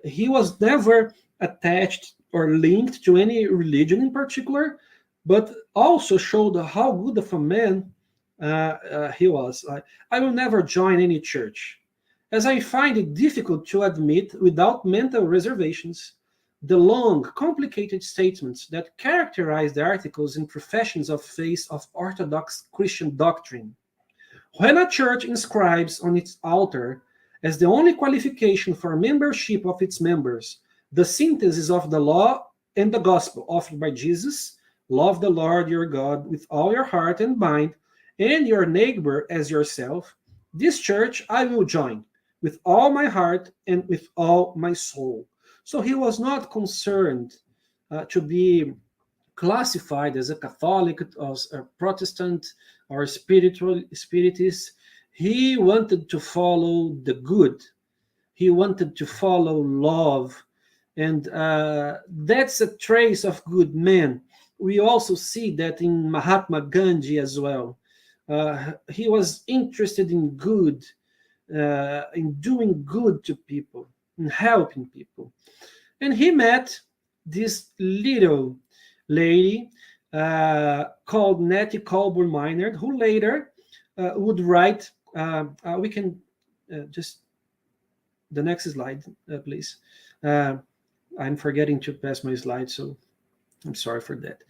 he was never attached or linked to any religion in particular, but also showed how good of a man he was. I will never join any church, as I find it difficult to admit without mental reservations the long, complicated statements that characterize the articles and professions of faith of Orthodox Christian doctrine. When a church inscribes on its altar as the only qualification for membership of its members the synthesis of the law and the gospel offered by Jesus, love the Lord your God with all your heart and mind, and your neighbor as yourself, this church I will join with all my heart and with all my soul. So he was not concerned to be classified as a Catholic, as a Protestant, or spiritist. He wanted to follow the good. He wanted to follow love. And that's a trace of good men. We also see that in Mahatma Gandhi as well. He was interested in good, in doing good to people, in helping people. And he met this little lady called Nettie Colburn Minard, who later would write, we can just, the next slide, please. I'm forgetting to pass my slide, so I'm sorry for that.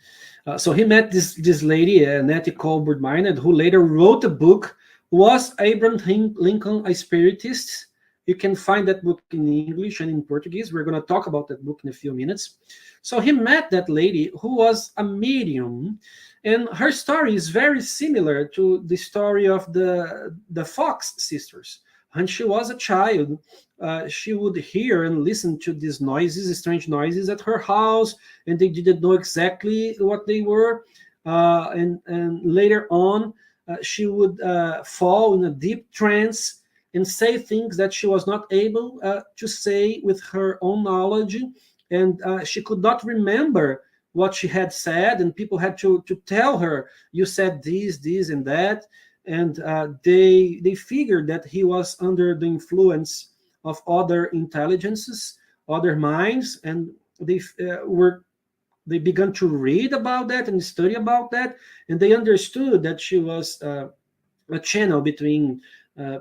So he met this lady, Nettie Colburn Minard, who later wrote a book, Was Abraham Lincoln a Spiritist? You can find that book in English and in Portuguese. We're going to talk about that book in a few minutes. So he met that lady who was a medium, and her story is very similar to the story of the Fox sisters. When she was a child, she would hear and listen to these noises, strange noises at her house, and they didn't know exactly what they were. And later on, she would fall in a deep trance and say things that she was not able to say with her own knowledge. And she could not remember what she had said, and people had to tell her, you said this, and that. And they figured that he was under the influence of other intelligences, other minds, and they began to read about that and study about that, and they understood that she was a channel between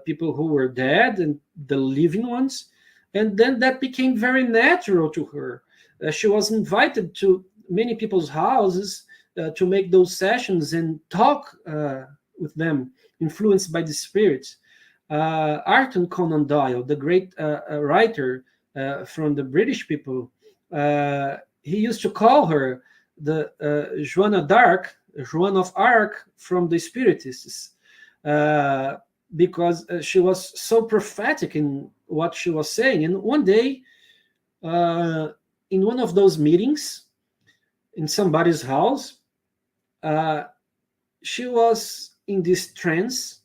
people who were dead and the living ones. And then that became very natural to her. She was invited to many people's houses to make those sessions and talk with them, influenced by the spirits. Arthur Conan Doyle, the great writer from the British people, he used to call her the Joan of Arc from the Spiritists, because she was so prophetic in what she was saying. And one day, in one of those meetings in somebody's house, she was in this trance,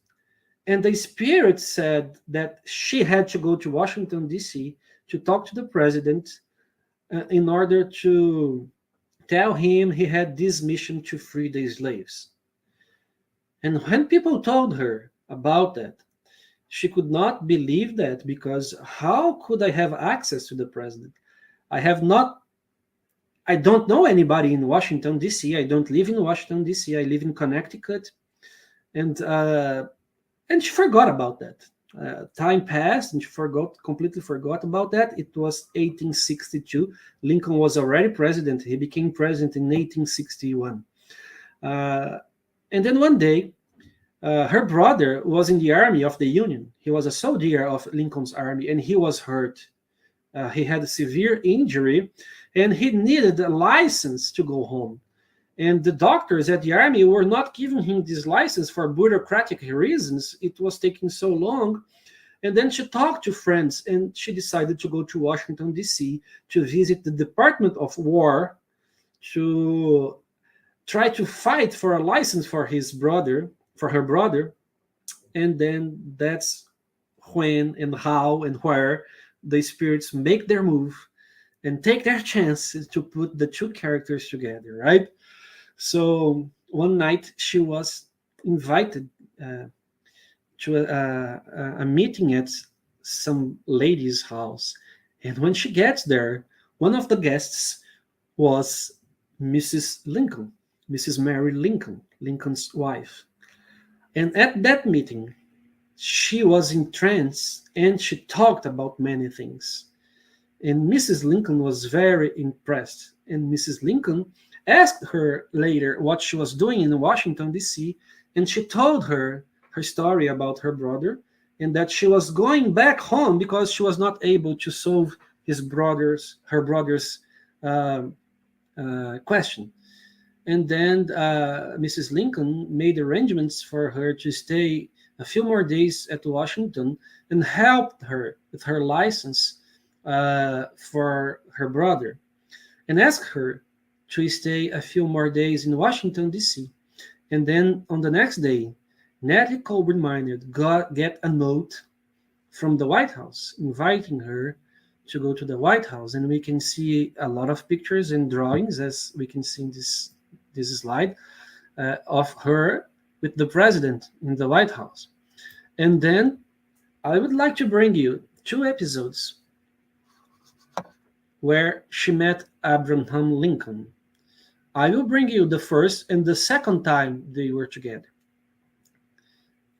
And the spirit said that she had to go to Washington, D.C. to talk to the president in order to tell him he had this mission to free the slaves. And when people told her about that, she could not believe that, because how could I have access to the president? I have not, I don't know anybody in Washington, D.C. I don't live in Washington, D.C. I live in Connecticut. And she forgot about that. Time passed and she completely forgot about that. It was 1862. Lincoln was already president. He became president in 1861. And then one day, her brother was in the army of the Union. He was a soldier of Lincoln's army, and he was hurt. He had a severe injury, and he needed a license to go home. And the doctors at the army were not giving him this license for bureaucratic reasons. It was taking so long. And then she talked to friends, and she decided to go to Washington, D.C. to visit the Department of War to try to fight for a license for her brother. And then that's when and how and where the spirits make their move and take their chances to put the two characters together, right? So one night she was invited to a meeting at some lady's house. And when she gets there, one of the guests was Mrs. Lincoln, Mrs. Mary Lincoln, Lincoln's wife. And at that meeting, she was in trance and she talked about many things. And Mrs. Lincoln was very impressed. And Mrs. Lincoln asked her later what she was doing in Washington, D.C., and she told her story about her brother, and that she was going back home because she was not able to solve her brother's question. And then Mrs. Lincoln made arrangements for her to stay a few more days at Washington and helped her with her license for her brother, and asked her to stay a few more days in Washington, D.C. And then on the next day, Nettie Colburn Miner get a note from the White House inviting her to go to the White House. And we can see a lot of pictures and drawings, as we can see in this slide, of her with the president in the White House. And then I would like to bring you 2 episodes where she met Abraham Lincoln. I will bring you the first and the second time they were together.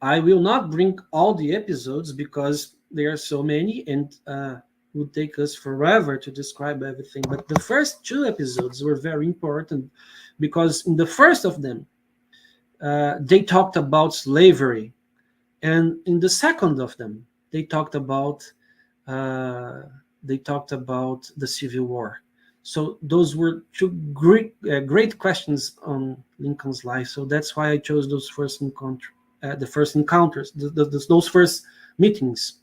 I will not bring all the episodes because there are so many, and it would take us forever to describe everything. But the first 2 episodes were very important because in the first of them, they talked about slavery. And in the second of them, they talked about the Civil War. So those were 2 great questions on Lincoln's life. So that's why I chose those first encounters, those first meetings.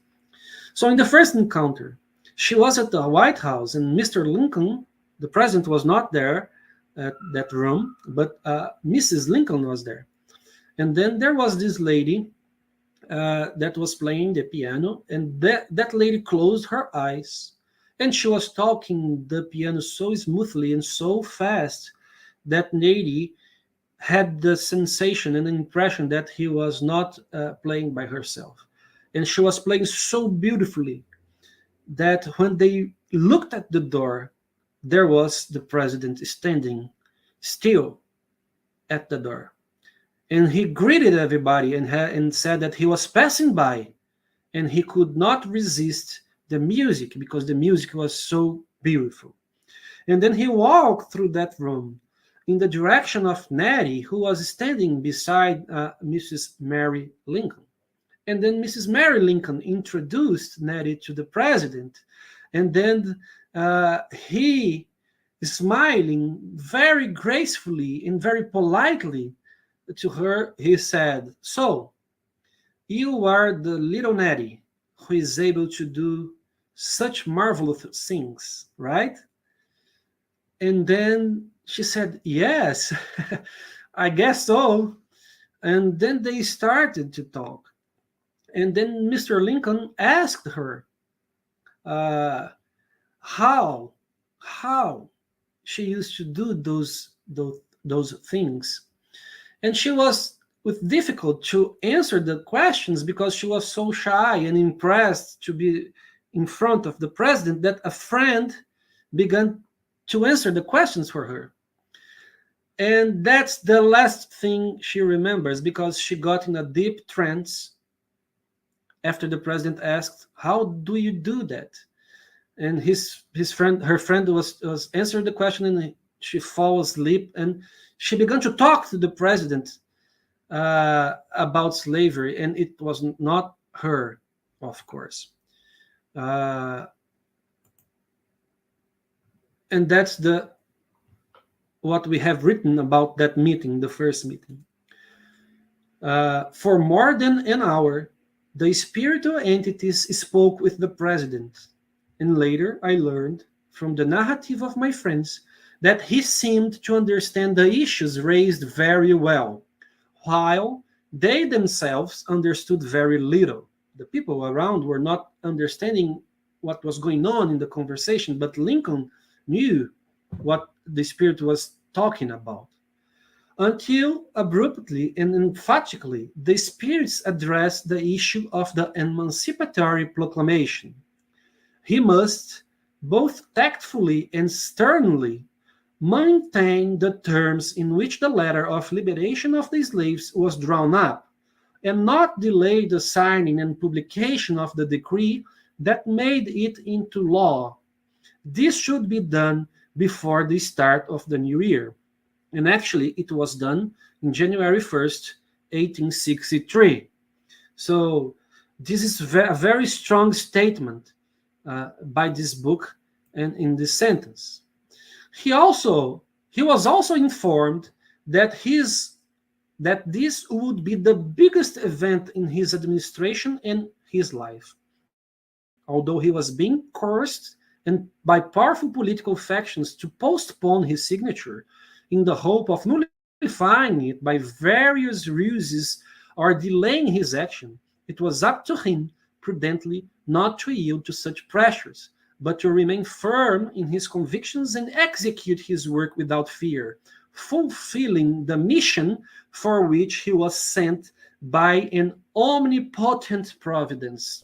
So in the first encounter, she was at the White House, and Mr. Lincoln, the president, was not there at that room, but Mrs. Lincoln was there. And then there was this lady that was playing the piano, and that lady closed her eyes, and she was talking the piano so smoothly and so fast that lady had the sensation and the impression that he was not playing by herself. And she was playing so beautifully that when they looked at the door, there was the president standing still at the door. And he greeted everybody and said that he was passing by, and he could not resist the music because the music was so beautiful. And then he walked through that room in the direction of Nettie, who was standing beside Mrs. Mary Lincoln. And then Mrs. Mary Lincoln introduced Nettie to the president. And then he, smiling very gracefully and very politely to her, he said, "So, you are the little Nettie who is able to do such marvelous things, right?" And then she said, "Yes, I guess so." And then they started to talk. And then Mr. Lincoln asked her how she used to do those things. And she was with difficult to answer the questions because she was so shy and impressed to be in front of the president that a friend began to answer the questions for her. And that's the last thing she remembers, because she got in a deep trance after the president asked, "How do you do that?" And her friend was answering the question, and she fell asleep, and she began to talk to the president about slavery, and it was not her, of course. And that's what we have written about that meeting, the first meeting. For more than an hour, the spiritual entities spoke with the president, and later I learned from the narrative of my friends that he seemed to understand the issues raised very well, while they themselves understood very little. The people around were not understanding what was going on in the conversation, but Lincoln knew what the spirit was talking about. Until abruptly and emphatically, the spirits addressed the issue of the Emancipatory Proclamation. He must, both tactfully and sternly, maintain the terms in which the letter of liberation of the slaves was drawn up, and not delay the signing and publication of the decree that made it into law. This should be done before the start of the new year. And actually, it was done in January 1st, 1863. So this is a very strong statement by this book and in this sentence. He was also informed that this would be the biggest event in his administration and his life. Although he was being coerced and by powerful political factions to postpone his signature in the hope of nullifying it by various ruses or delaying his action, it was up to him prudently not to yield to such pressures, but to remain firm in his convictions and execute his work without fear, fulfilling the mission for which he was sent by an omnipotent providence.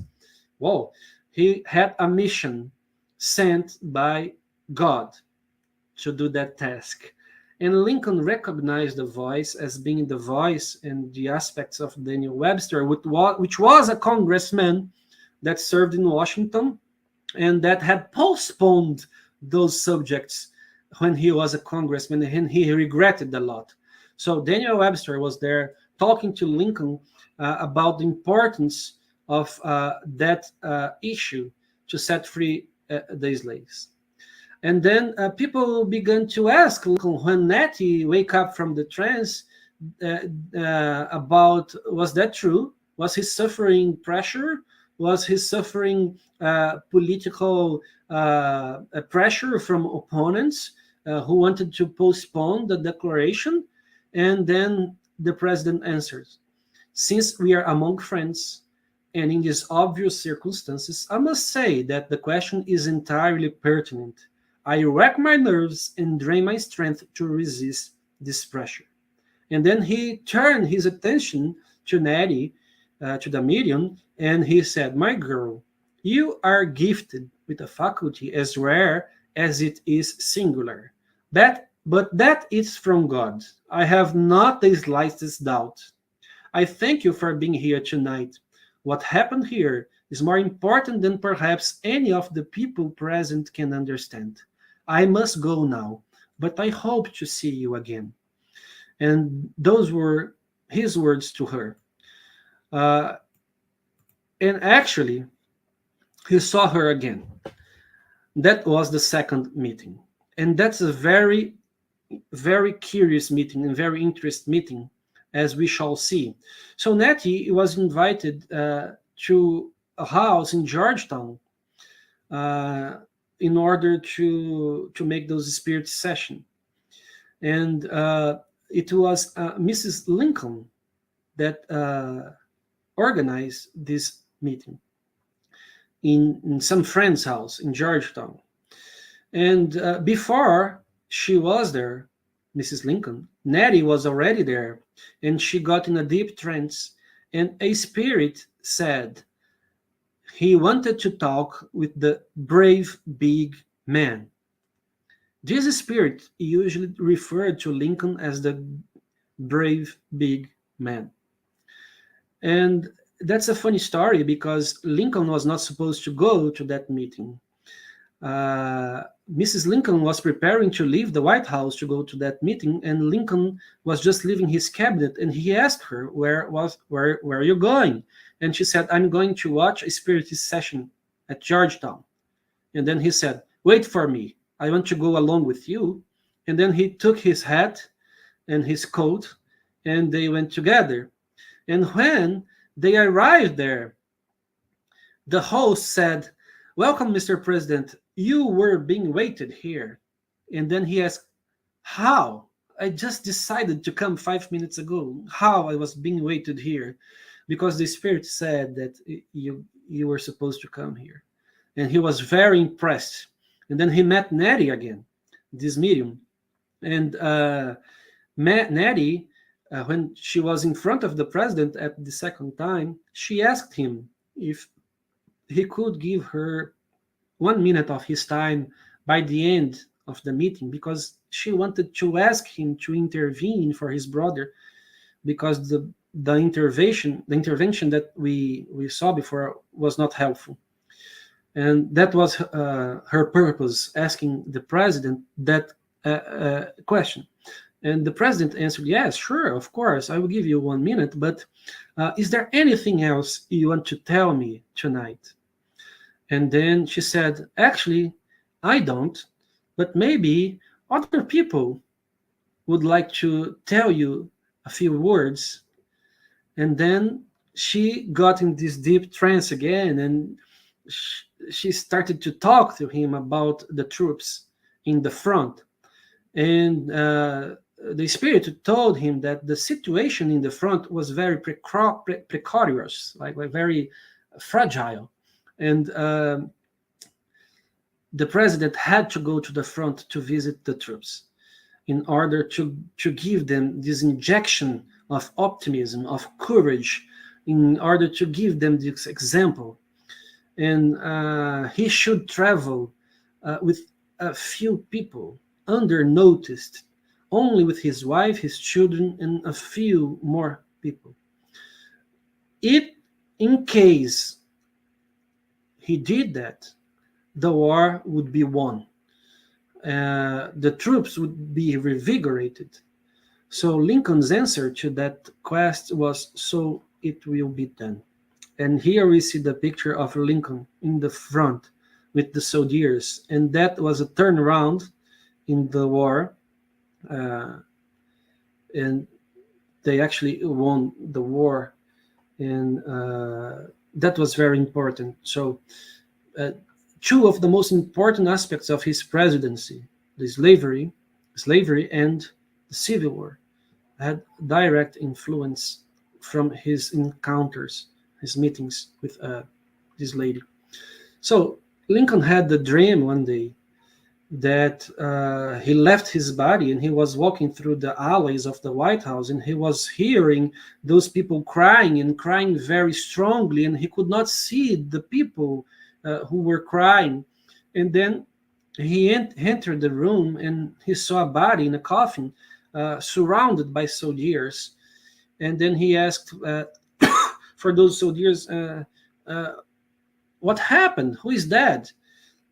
Whoa, he had a mission sent by God to do that task. And Lincoln recognized the voice as being the voice and the aspects of Daniel Webster, which was a congressman that served in Washington and that had postponed those subjects when he was a congressman, and he regretted a lot. So Daniel Webster was there talking to Lincoln about the importance of that issue to set free the slaves. And then people began to ask Lincoln, when Nettie wake up from the trance, about, was that true? Was he suffering pressure? Was he suffering political pressure from opponents who wanted to postpone the declaration? And then the president answers, "Since we are among friends, and in these obvious circumstances, I must say that the question is entirely pertinent. I rack my nerves and drain my strength to resist this pressure." And then he turned his attention to Nettie, to the medium, and he said, "My girl, you are gifted with a faculty as rare as it is singular. But that is from God. I have not the slightest doubt. I thank you for being here tonight. What happened here is more important than perhaps any of the people present can understand. I must go now, but I hope to see you again." And those were his words to her. And actually, he saw her again. That was the second meeting. And that's a very, very curious meeting and very interesting meeting, as we shall see. So Nettie was invited to a house in Georgetown in order to make those spirit session. And it was Mrs. Lincoln that organize this meeting in some friend's house in Georgetown. And before she was there, Mrs. Lincoln, Nettie was already there, and she got in a deep trance, and a spirit said he wanted to talk with the brave big man. This spirit usually referred to Lincoln as the brave big man. And that's a funny story because Lincoln was not supposed to go to that meeting. Mrs. Lincoln was preparing to leave the White House to go to that meeting, and Lincoln was just leaving his cabinet, and he asked her, where are you going? And she said, I'm going to watch a spiritist session at Georgetown. And then he said, wait for me, I want to go along with you. And then he took his hat and his coat, and they went together. And when they arrived there, the host said, welcome, Mr. President. You were being waited here. And then he asked, how? I just decided to come 5 minutes ago. How I was being waited here? Because the spirit said that you were supposed to come here. And he was very impressed. And then he met Nettie again, this medium. And Nettie, when she was in front of the president at the second time, she asked him if he could give her 1 minute of his time by the end of the meeting, because she wanted to ask him to intervene for his brother, because the intervention that we saw before was not helpful. And that was her purpose, asking the president that question. And the president answered, yes, sure, of course, I will give you 1 minute, but is there anything else you want to tell me tonight? And then she said, actually, I don't, but maybe other people would like to tell you a few words. And then she got in this deep trance again, and she started to talk to him about the troops in the front. And the spirit told him that the situation in the front was very precarious, like very fragile. And the president had to go to the front to visit the troops in order to give them this injection of optimism, of courage, in order to give them this example. And he should travel with a few people, under-noticed, only with his wife, his children, and a few more people. In case he did that, the war would be won. The troops would be revigorated. So Lincoln's answer to that quest was, so it will be done. And here we see the picture of Lincoln in the front with the soldiers. And that was a turnaround in the war. And they actually won the war. And that was very important. So two of the most important aspects of his presidency, the slavery and the Civil War, had direct influence from his encounters, his meetings with this lady. So Lincoln had the dream one day that he left his body and he was walking through the alleys of the White House, and he was hearing those people crying and crying very strongly, and he could not see the people who were crying. And then he entered the room and he saw a body in a coffin surrounded by soldiers. And then he asked for those soldiers, what happened? Who is dead?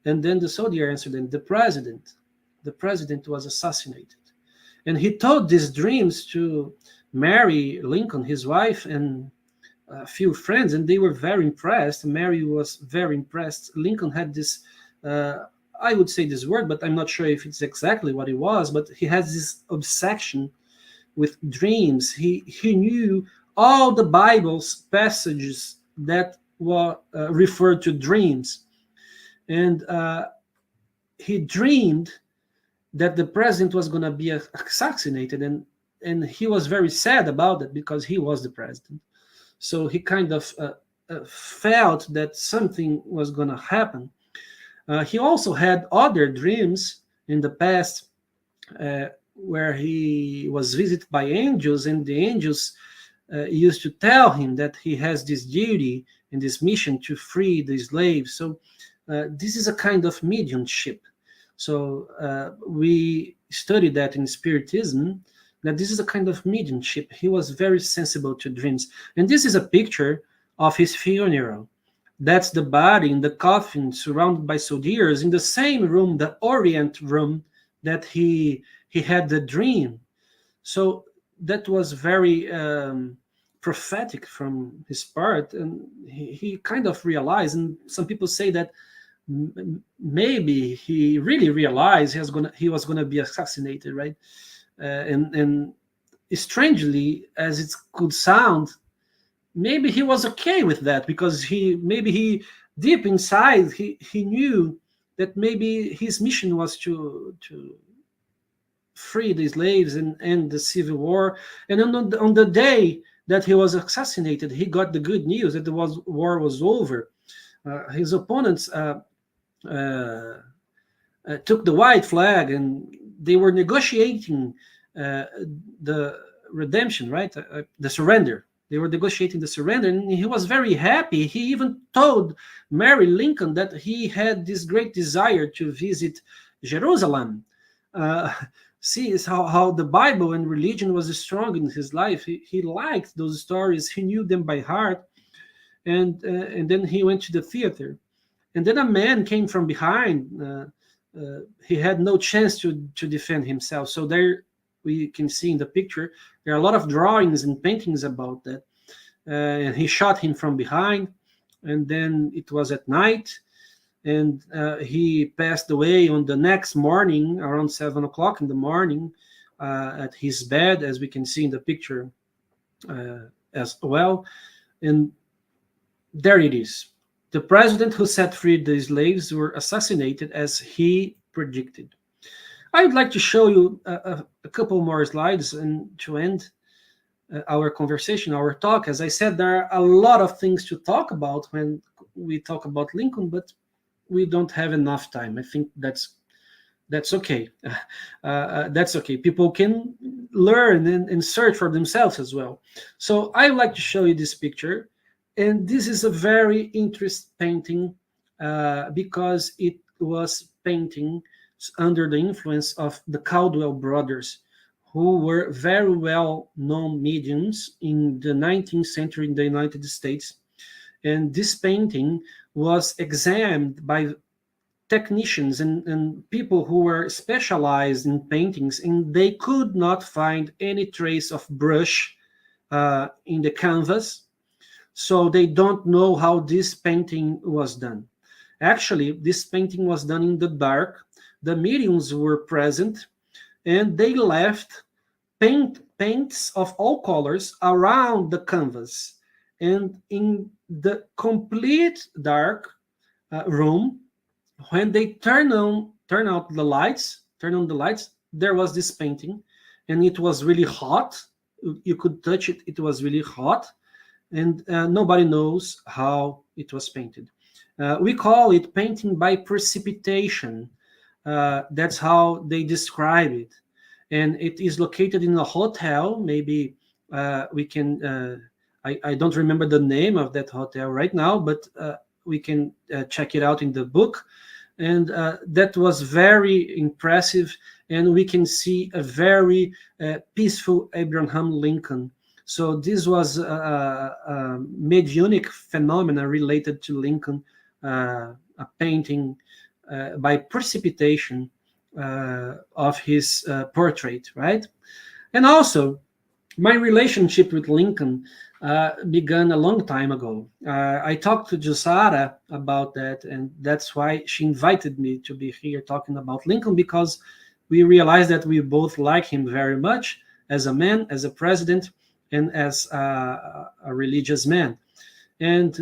And then the soldier answered him, the president was assassinated. And he told these dreams to Mary Lincoln, his wife, and a few friends, and they were very impressed. Mary was very impressed. Lincoln had this, I would say this word, but I'm not sure if it's exactly what it was, but he has this obsession with dreams. He knew all the Bible's passages that were referred to dreams. And he dreamed that the president was going to be assassinated, and he was very sad about it because he was the president. So he kind of felt that something was going to happen. He also had other dreams in the past where he was visited by angels, and the angels used to tell him that he has this duty and this mission to free the slaves. So this is a kind of mediumship. So we studied that in Spiritism, that this is a kind of mediumship. He was very sensible to dreams. And this is a picture of his funeral. That's the body in the coffin, surrounded by soldiers, in the same room, the Orient room, that he had the dream. So that was very prophetic from his part, and he kind of realized, and some people say that maybe he really realized he was gonna be assassinated, right? And strangely as it could sound, maybe he was okay with that, because he deep inside he knew that maybe his mission was to free the slaves and end the civil war. And on the day that he was assassinated, he got the good news that the war was over. His opponents took the white flag, and they were negotiating the redemption, right? The surrender. They were negotiating the surrender, and he was very happy. He even told Mary Lincoln that he had this great desire to visit Jerusalem. See how the Bible and religion was strong in his life. He liked those stories. He knew them by heart. And then he went to the theater. And then a man came from behind. He had no chance to defend himself. So there we can see in the picture, there are a lot of drawings and paintings about that. And he shot him from behind. And then it was at night. And he passed away on the next morning, around 7 o'clock in the morning, at his bed, as we can see in the picture as well. And there it is. The president who set free the slaves were assassinated as he predicted. I would like to show you a couple more slides and to end our conversation, our talk. As I said, there are a lot of things to talk about when we talk about Lincoln, but we don't have enough time. I think that's okay. That's okay. People can learn and search for themselves as well. So I would like to show you this picture. And this is a very interesting painting because it was painting under the influence of the Caldwell brothers, who were very well-known mediums in the 19th century in the United States. And this painting was examined by technicians and people who were specialized in paintings, and they could not find any trace of brush in the canvas. So they don't know how this painting was done. Actually, this painting was done in the dark. The mediums were present, and they left paints of all colors around the canvas. And in the complete dark room, when they turn on the lights, there was this painting, and it was really hot. You could touch it. It was really hot. And nobody knows how it was painted. We call it painting by precipitation. That's how they describe it. And it is located in a hotel. Maybe we can, I don't remember the name of that hotel right now, but we can check it out in the book. And that was very impressive. And we can see a very peaceful Abraham Lincoln. So this was a mediunic phenomena related to Lincoln, a painting by precipitation of his portrait, right? And also, my relationship with Lincoln began a long time ago. I talked to Jusara about that, and that's why she invited me to be here talking about Lincoln, because we realized that we both like him very much as a man, as a president, and as a religious man. And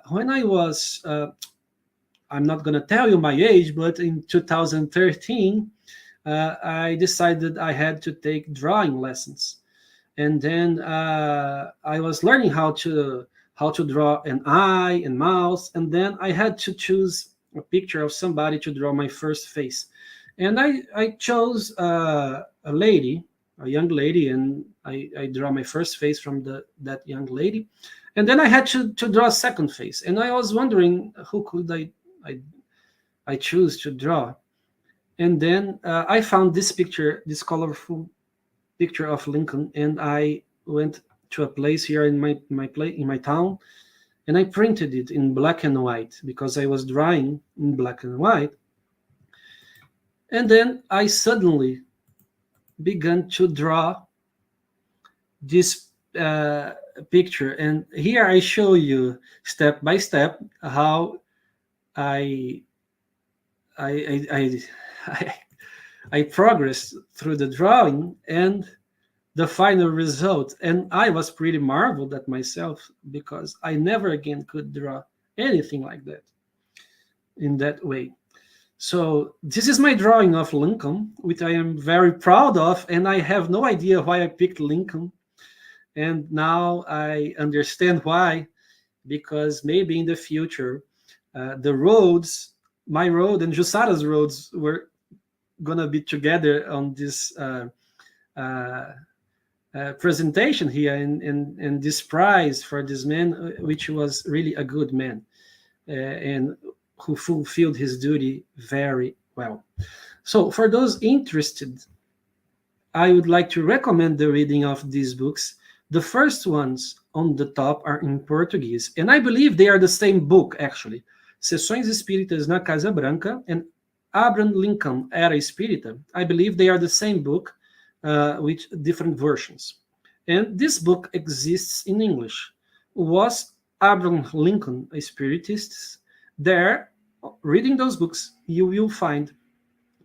when I was, I'm not going to tell you my age, but in 2013, I decided I had to take drawing lessons. And then I was learning how to draw an eye and mouth, and then I had to choose a picture of somebody to draw my first face. And I chose a lady, a young lady, and I draw my first face from that young lady. And then I had to draw a second face, and I was wondering who could I choose to draw. And then I found this picture, this colorful picture of Lincoln, and I went to a place here in my town, and I printed it in black and white because I was drawing in black and white. And then I suddenly began to draw this picture, and here I show you step by step how I I I I, I progressed through the drawing and the final result. And I was pretty marveled at myself because I never again could draw anything like that in that way. So this is my drawing of Lincoln, which I am very proud of, and I have no idea why I picked Lincoln. And now I understand why, because maybe in the future, the roads, my road and Jussara's roads, were gonna be together on this presentation here, and this prize for this man, which was really a good man, and who fulfilled his duty very well. So for those interested, I would like to recommend the reading of these books. The first ones on the top are in Portuguese, and I believe they are the same book, actually. Sessões Espíritas na Casa Branca and Abraham Lincoln Era Espírita. I believe they are the same book with different versions. And this book exists in English. Was Abraham Lincoln a Spiritist? There, reading those books, you will find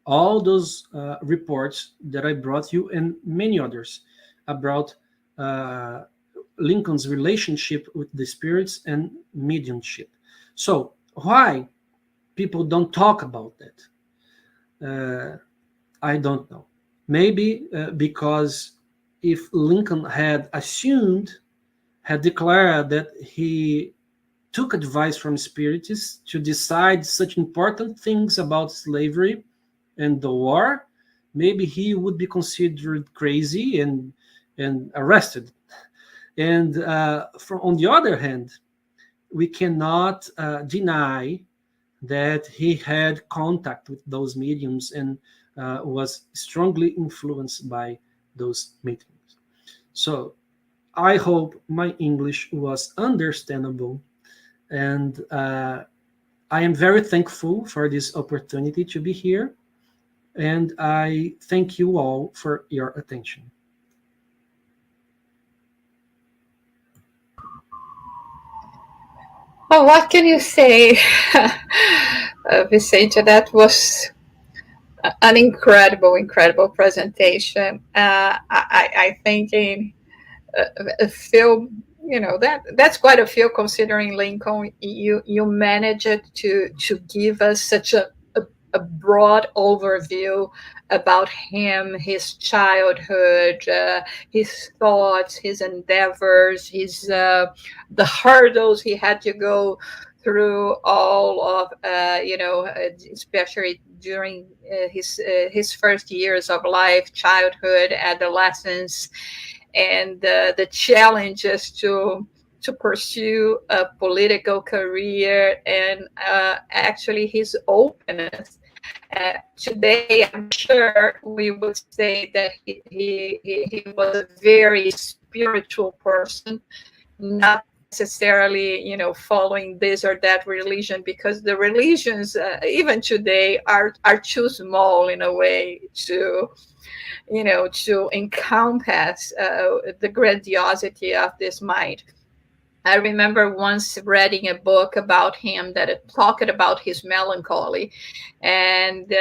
all those reports that I brought you and many others about Lincoln's relationship with the spirits and mediumship. So why people don't talk about that? I don't know. Maybe because if Lincoln had declared that he took advice from spiritists to decide such important things about slavery and the war, maybe he would be considered crazy and arrested. And on the other hand, we cannot deny that he had contact with those mediums and was strongly influenced by those mediums. So I hope my English was understandable, and I am very thankful for this opportunity to be here, and I thank you all for your attention. Oh, what can you say, Vicente? That was an incredible presentation. I think a few, that's quite a few considering Lincoln. You managed to give us such a broad overview about him, his childhood, his thoughts, his endeavors, the hurdles he had to go through, all of especially during his first years of life, childhood, adolescence, and the challenges to pursue a political career, and actually his openness. Today, I'm sure we would say that he was a very spiritual person, not necessarily following this or that religion, because the religions even today are too small in a way to encompass the grandiosity of this mind. I remember once reading a book about him that it talked about his melancholy, and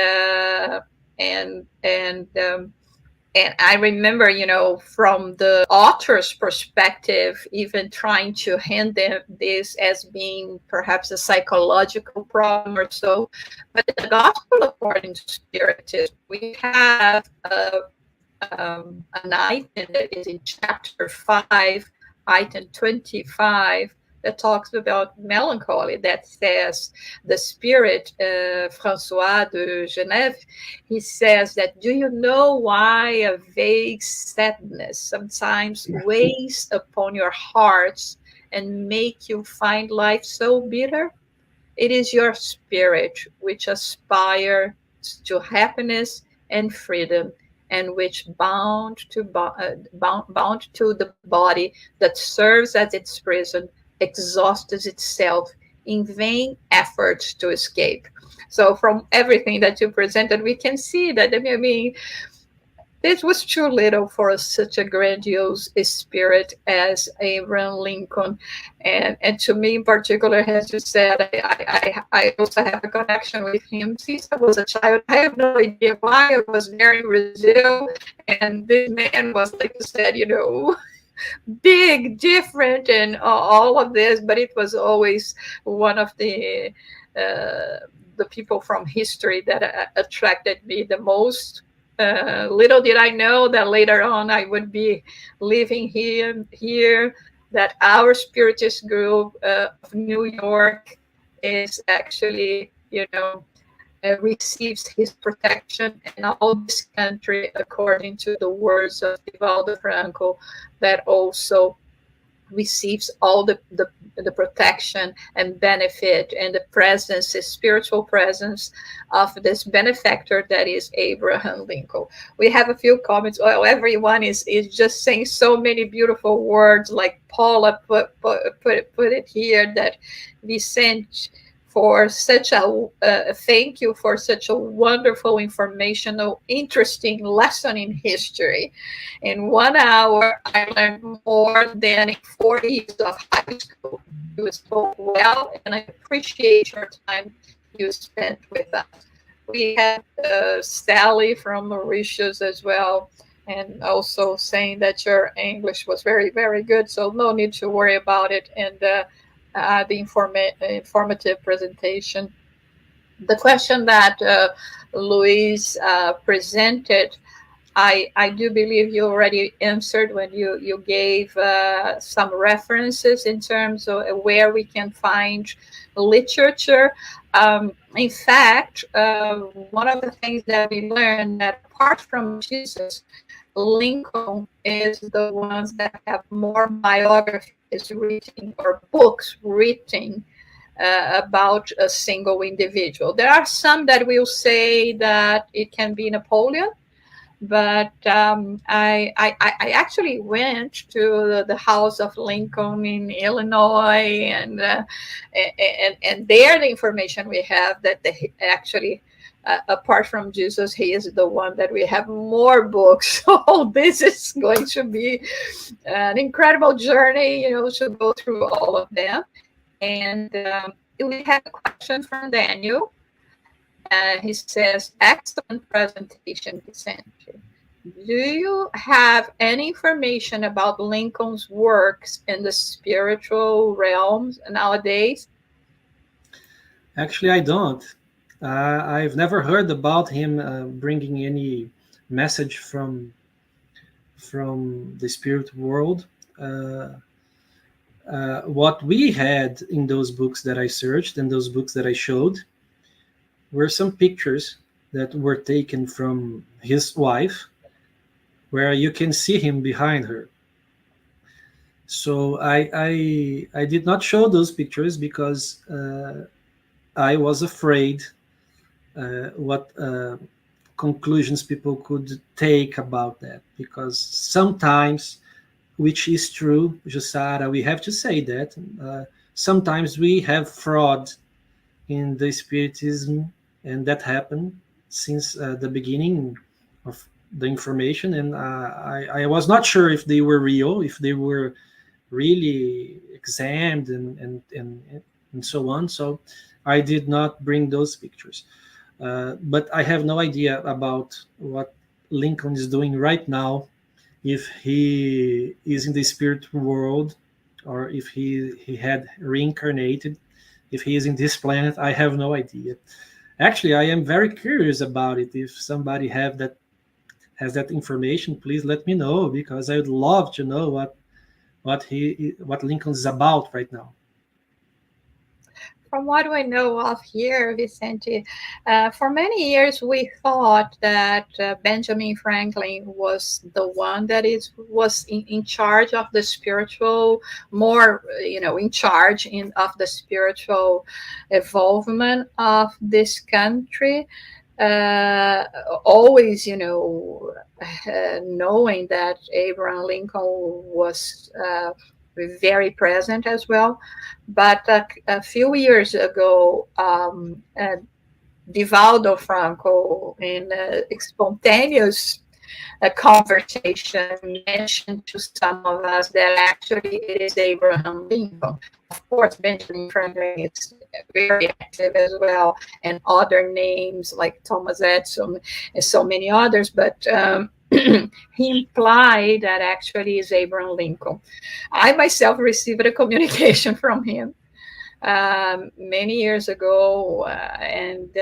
I remember, from the author's perspective, even trying to hand them this as being perhaps a psychological problem or so. But in the Gospel according to Spiritism, we have an item that is in chapter 5, item 25, that talks about melancholy, that says the spirit, Francois de Genève, he says that, do you know why a vague sadness sometimes weighs upon your hearts and make you find life so bitter? It is your spirit which aspires to happiness and freedom, and which bound to the body that serves as its prison, exhausts itself in vain efforts to escape. So from everything that you presented, we can see that, I mean, this was too little for such a grandiose spirit as Abraham Lincoln. And to me in particular, as you said, I also have a connection with him since I was a child. I have no idea why I was there in Brazil. And this man was, like you said, big, different, and all of this. But it was always one of the people from history that attracted me the most. Little did I know that later on I would be living here, that our Spiritist group of New York is actually, receives his protection in all this country, according to the words of Divaldo Franco, that also receives all the protection and benefit and the presence, the spiritual presence of this benefactor that is Abraham Lincoln. We have a few comments. Well, everyone is just saying so many beautiful words, like Paula put it here, that Vicente, for such a thank you for such a wonderful, informational, interesting lesson in history. In 1 hour, I learned more than in 40 years of high school. You spoke well, and I appreciate your time you spent with us. We had Sally from Mauritius as well, and also saying that your English was very, very good, so no need to worry about it. And the informative presentation. The question that Luis presented, I do believe you already answered when you gave some references in terms of where we can find literature. In fact, one of the things that we learned, that apart from Jesus, Lincoln is the ones that have more biographies written or books written about a single individual. There are some that will say that it can be Napoleon, but I actually went to the house of Lincoln in Illinois, and there the information we have that they actually, apart from Jesus, he is the one that we have more books. So this is going to be an incredible journey, to go through all of them. And we have a question from Daniel. He says, excellent presentation, Vicente. Do you have any information about Lincoln's works in the spiritual realms nowadays? Actually, I don't. I've never heard about him bringing any message from the spirit world. What we had in those books that I searched and those books that I showed were some pictures that were taken from his wife, where you can see him behind her. So I did not show those pictures because I was afraid what conclusions people could take about that, because sometimes, which is true, Jussara, we have to say that sometimes we have fraud in the Spiritism, and that happened since the beginning of the information, and I was not sure if they were real, if they were really examined and so on. So I did not bring those pictures. But I have no idea about what Lincoln is doing right now, if he is in the spirit world or if he had reincarnated, if he is in this planet. I have no idea. Actually, I am very curious about it. If somebody have that has that information, please let me know, because I would love to know what Lincoln is about right now. From what we know of here, Vicente, for many years we thought that Benjamin Franklin was the one that was in charge of the spiritual, more, in charge of the spiritual involvement of this country. Always, knowing that Abraham Lincoln was very present as well. But a few years ago, Divaldo Franco, in a spontaneous conversation, mentioned to some of us that actually it is Abraham Lincoln. Of course, Benjamin Franklin is very active as well, and other names like Thomas Edison and so many others, but he implied that actually is Abraham Lincoln. I myself received a communication from him many years ago, and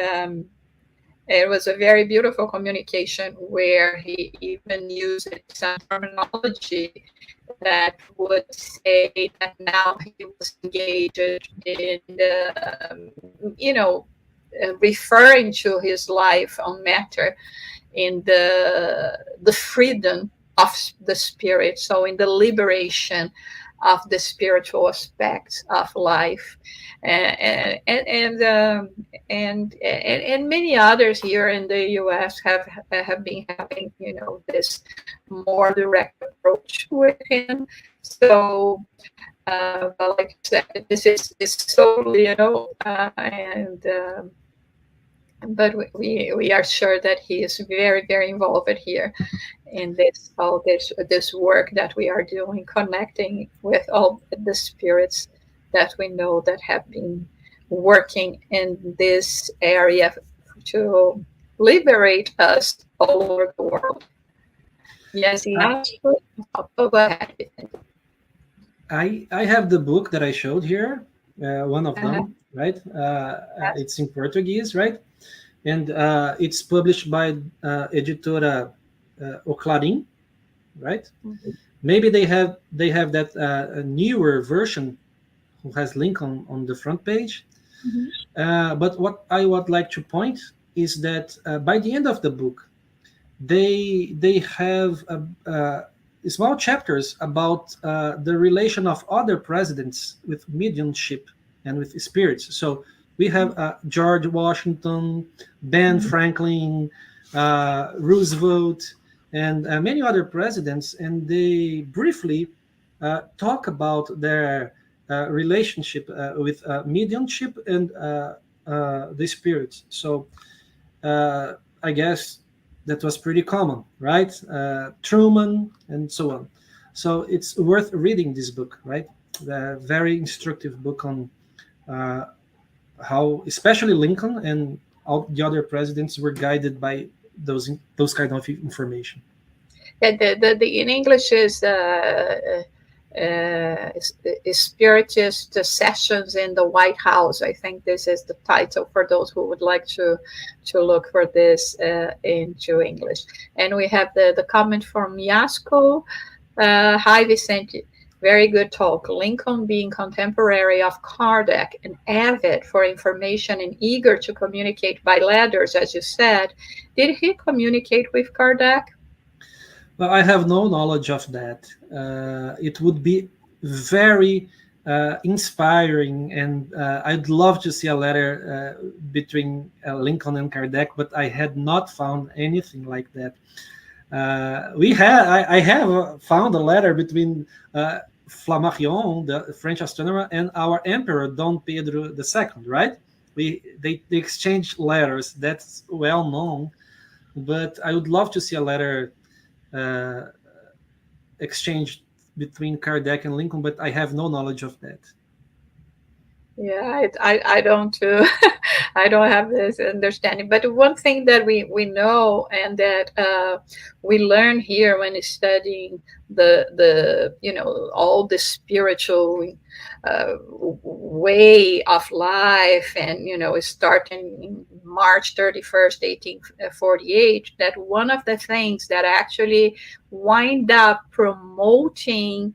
it was a very beautiful communication where he even used some terminology that would say that now he was engaged in, referring to his life on matter in the freedom of the spirit, so in the liberation of the spiritual aspects of life, and many others here in the U.S. have been having this more direct approach with him. So, but like I said, this is totally and. But we are sure that he is very, very involved here in this work that we are doing, connecting with all the spirits that we know that have been working in this area to liberate us all over the world. Yes, go ahead. I have the book that I showed here, one of them, right? It's in Portuguese, right? And it's published by Editora O Clarim, right? Mm-hmm. Maybe they have that newer version who has Lincoln on the front page. Mm-hmm. But what I would like to point is that by the end of the book, they have small chapters about the relation of other presidents with mediumship and with spirits. So we have George Washington, Ben Franklin, Roosevelt, and many other presidents, and they briefly talk about their relationship with mediumship and the spirits. So I guess that was pretty common, right? Truman and so on. So it's worth reading this book, right? The very instructive book on how especially Lincoln and all the other presidents were guided by those kind of information. Yeah, the in English is Spiritist Sessions in the White House. I think this is the title for those who would like to look for this into English. And we have the comment from Yasko. Hi, Vicente. Very good talk. Lincoln, being contemporary of Kardec and avid for information and eager to communicate by letters, as you said, did he communicate with Kardec? Well, I have no knowledge of that. It would be very inspiring, and I'd love to see a letter between Lincoln and Kardec, but I had not found anything like that. I have found a letter between Flammarion, the French astronomer, and our emperor Dom Pedro II, right? They exchanged letters. That's well known, but I would love to see a letter exchanged between Kardec and Lincoln, but I have no knowledge of that. Yeah, I don't too. I don't have this understanding. But one thing that we know, and that we learn here when studying the all the spiritual way of life, and starting in March 31st, 1848, that one of the things that actually wind up promoting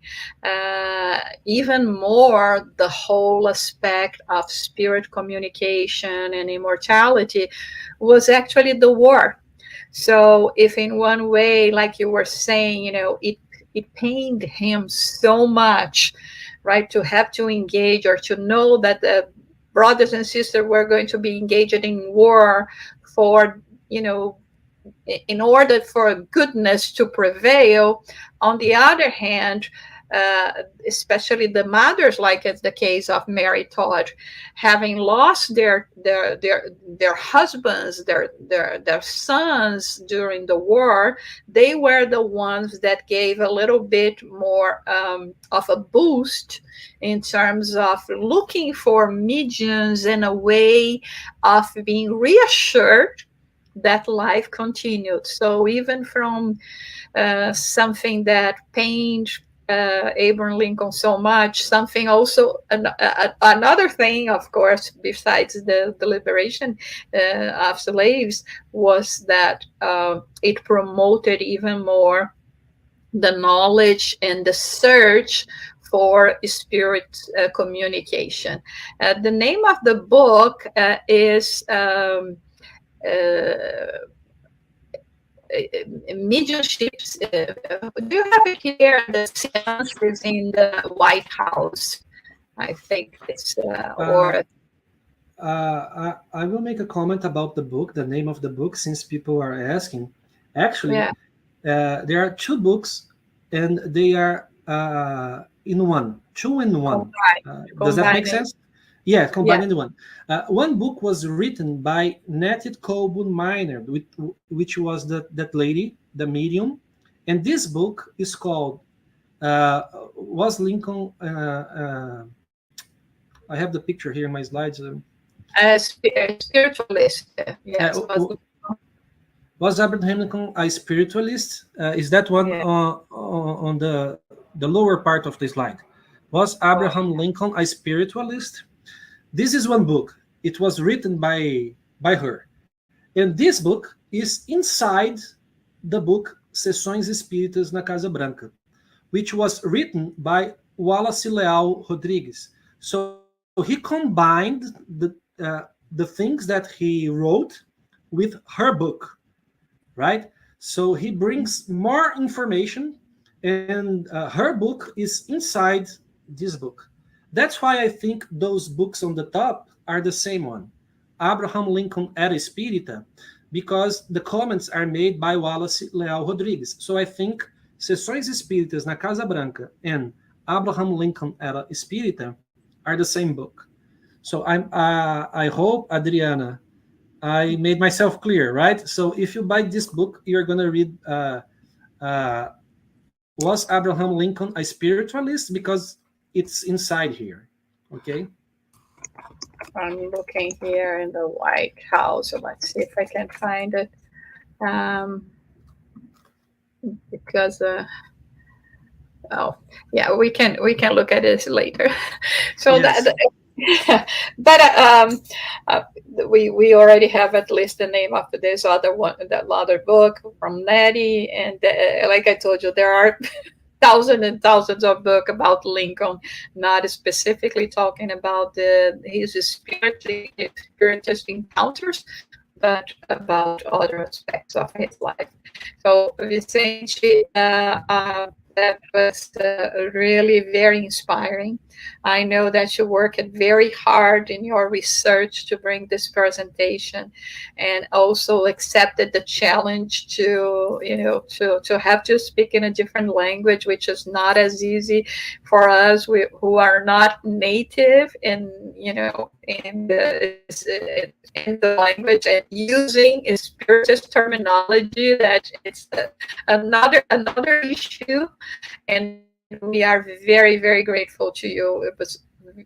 even more the whole aspect of spirit communication and immortality was actually the war. So if in one way, like you were saying, it pained him so much, right, to have to engage, or to know that the brothers and sisters were going to be engaged in war for, in order for goodness to prevail. On the other hand, especially the mothers, like it's the case of Mary Todd, having lost their husbands, their sons during the war, they were the ones that gave a little bit more of a boost in terms of looking for mediums and a way of being reassured that life continued. So even from something that pained Abraham Lincoln so much, something also, another thing, of course, besides the liberation of slaves, was that it promoted even more the knowledge and the search for spirit communication. The name of the book is Mediumship. Do you have it here? The seances in the White House. I think it's or. I will make a comment about the book, the name of the book, since people are asking. Actually, Yeah. There are two books, and they are in one, two in one. Does that make sense? Yeah, combined in one. One book was written by Nettie Colburn Miner, which was that lady, the medium, and this book is called "Was Lincoln?" I have the picture here in my slides. Spiritualist. Yes. Was Abraham Lincoln a spiritualist? Is that one on the lower part of the slide? Was Abraham Lincoln a spiritualist? This is one book. It was written by her. And this book is inside the book Sessões Espíritas na Casa Branca, which was written by Wallace Leal Rodrigues. So he combined the things that he wrote with her book, right? So he brings more information, and her book is inside this book. That's why I think those books on the top are the same one. Abraham Lincoln Era Espírita, because the comments are made by Wallace Leal Rodrigues. So I think Sessões Espíritas na Casa Branca and Abraham Lincoln Era Espírita are the same book. So I hope, Adriana, I made myself clear, right? So if you buy this book, you're going to read Was Abraham Lincoln a Spiritualist? Because it's inside here, okay? I'm looking here in the White House. So let's see if I can find it. Because we can look at this later. So yes. But we already have at least the name of this other one, that other book from Nettie, and like I told you, there are thousands and thousands of books about Lincoln, not specifically talking about his spiritist encounters, but about other aspects of his life. So Vicente, that was really very inspiring. I know that you worked very hard in your research to bring this presentation, and also accepted the challenge to have to speak in a different language, which is not as easy for us who are not native in the language, and using spiritist terminology. That it's another issue. And we are very, very grateful to you. It was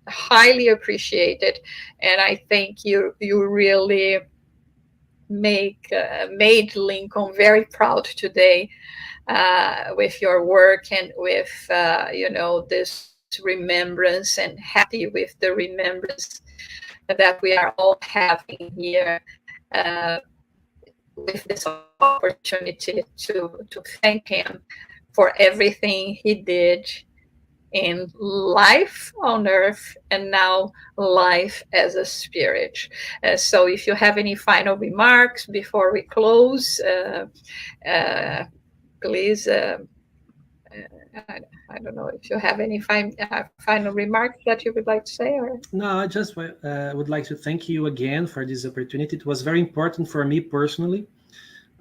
highly appreciate it, and I think you really made Lincoln very proud today with your work and with this remembrance, and happy with the remembrance that we are all having here with this opportunity to thank him for everything he did in life on earth and now life as a spirit. So if you have any final remarks before we close, please, I don't know if you have any final remarks that you would like to say. Or No, I just would like to thank you again for this opportunity. It was very important for me personally.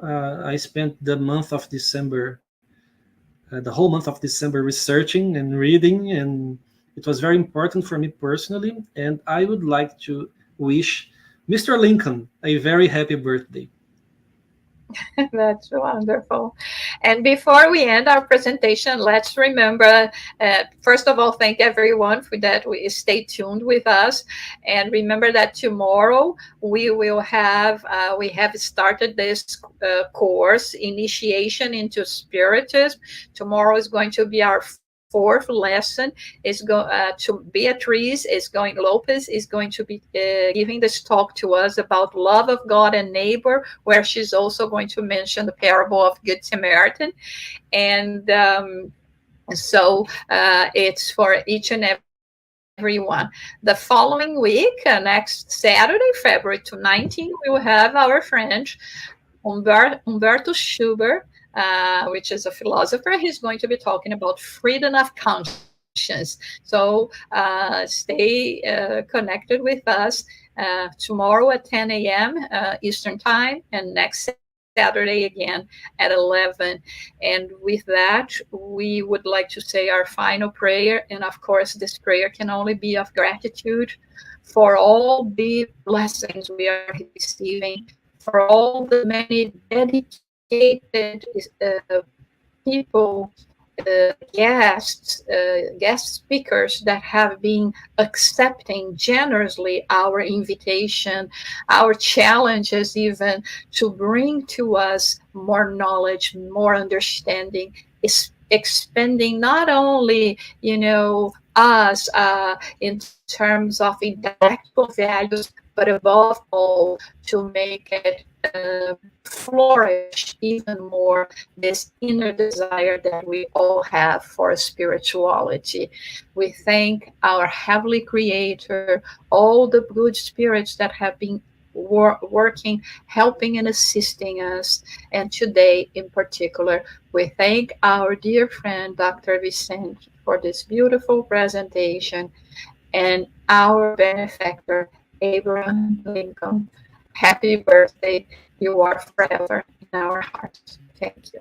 I spent the month of December, the whole month of December, researching and reading, and it was very important for me personally. And I would like to wish Mr. Lincoln a very happy birthday. that's wonderful. And before we end our presentation, let's remember, first of all, thank everyone for that. We stay tuned with us. And remember that tomorrow we will have, we have started this course, Initiation into Spiritism. Tomorrow is going to be our fourth lesson. Is to Beatriz Lopez is going to be giving this talk to us about love of God and neighbor, where she's also going to mention the parable of Good Samaritan. And so it's for each and everyone. The following week, next Saturday, February 19, we will have our friend Humberto Schubert, which is a philosopher. He's going to be talking about freedom of conscience. So stay connected with us tomorrow at 10 a.m. Eastern Time, and next Saturday again at 11. And with that, we would like to say our final prayer. And of course, this prayer can only be of gratitude for all the blessings we are receiving, for all the many dedicated people, guest speakers that have been accepting generously our invitation, our challenges, even to bring to us more knowledge, more understanding, expanding not only, us in terms of intellectual values, but above all, to make it flourish even more this inner desire that we all have for spirituality. We thank our Heavenly Creator, all the good spirits that have been working, helping and assisting us. And today in particular, we thank our dear friend, Dr. Vicente, for this beautiful presentation, and our benefactor, Abraham Lincoln. Happy birthday. You are forever in our hearts. Thank you.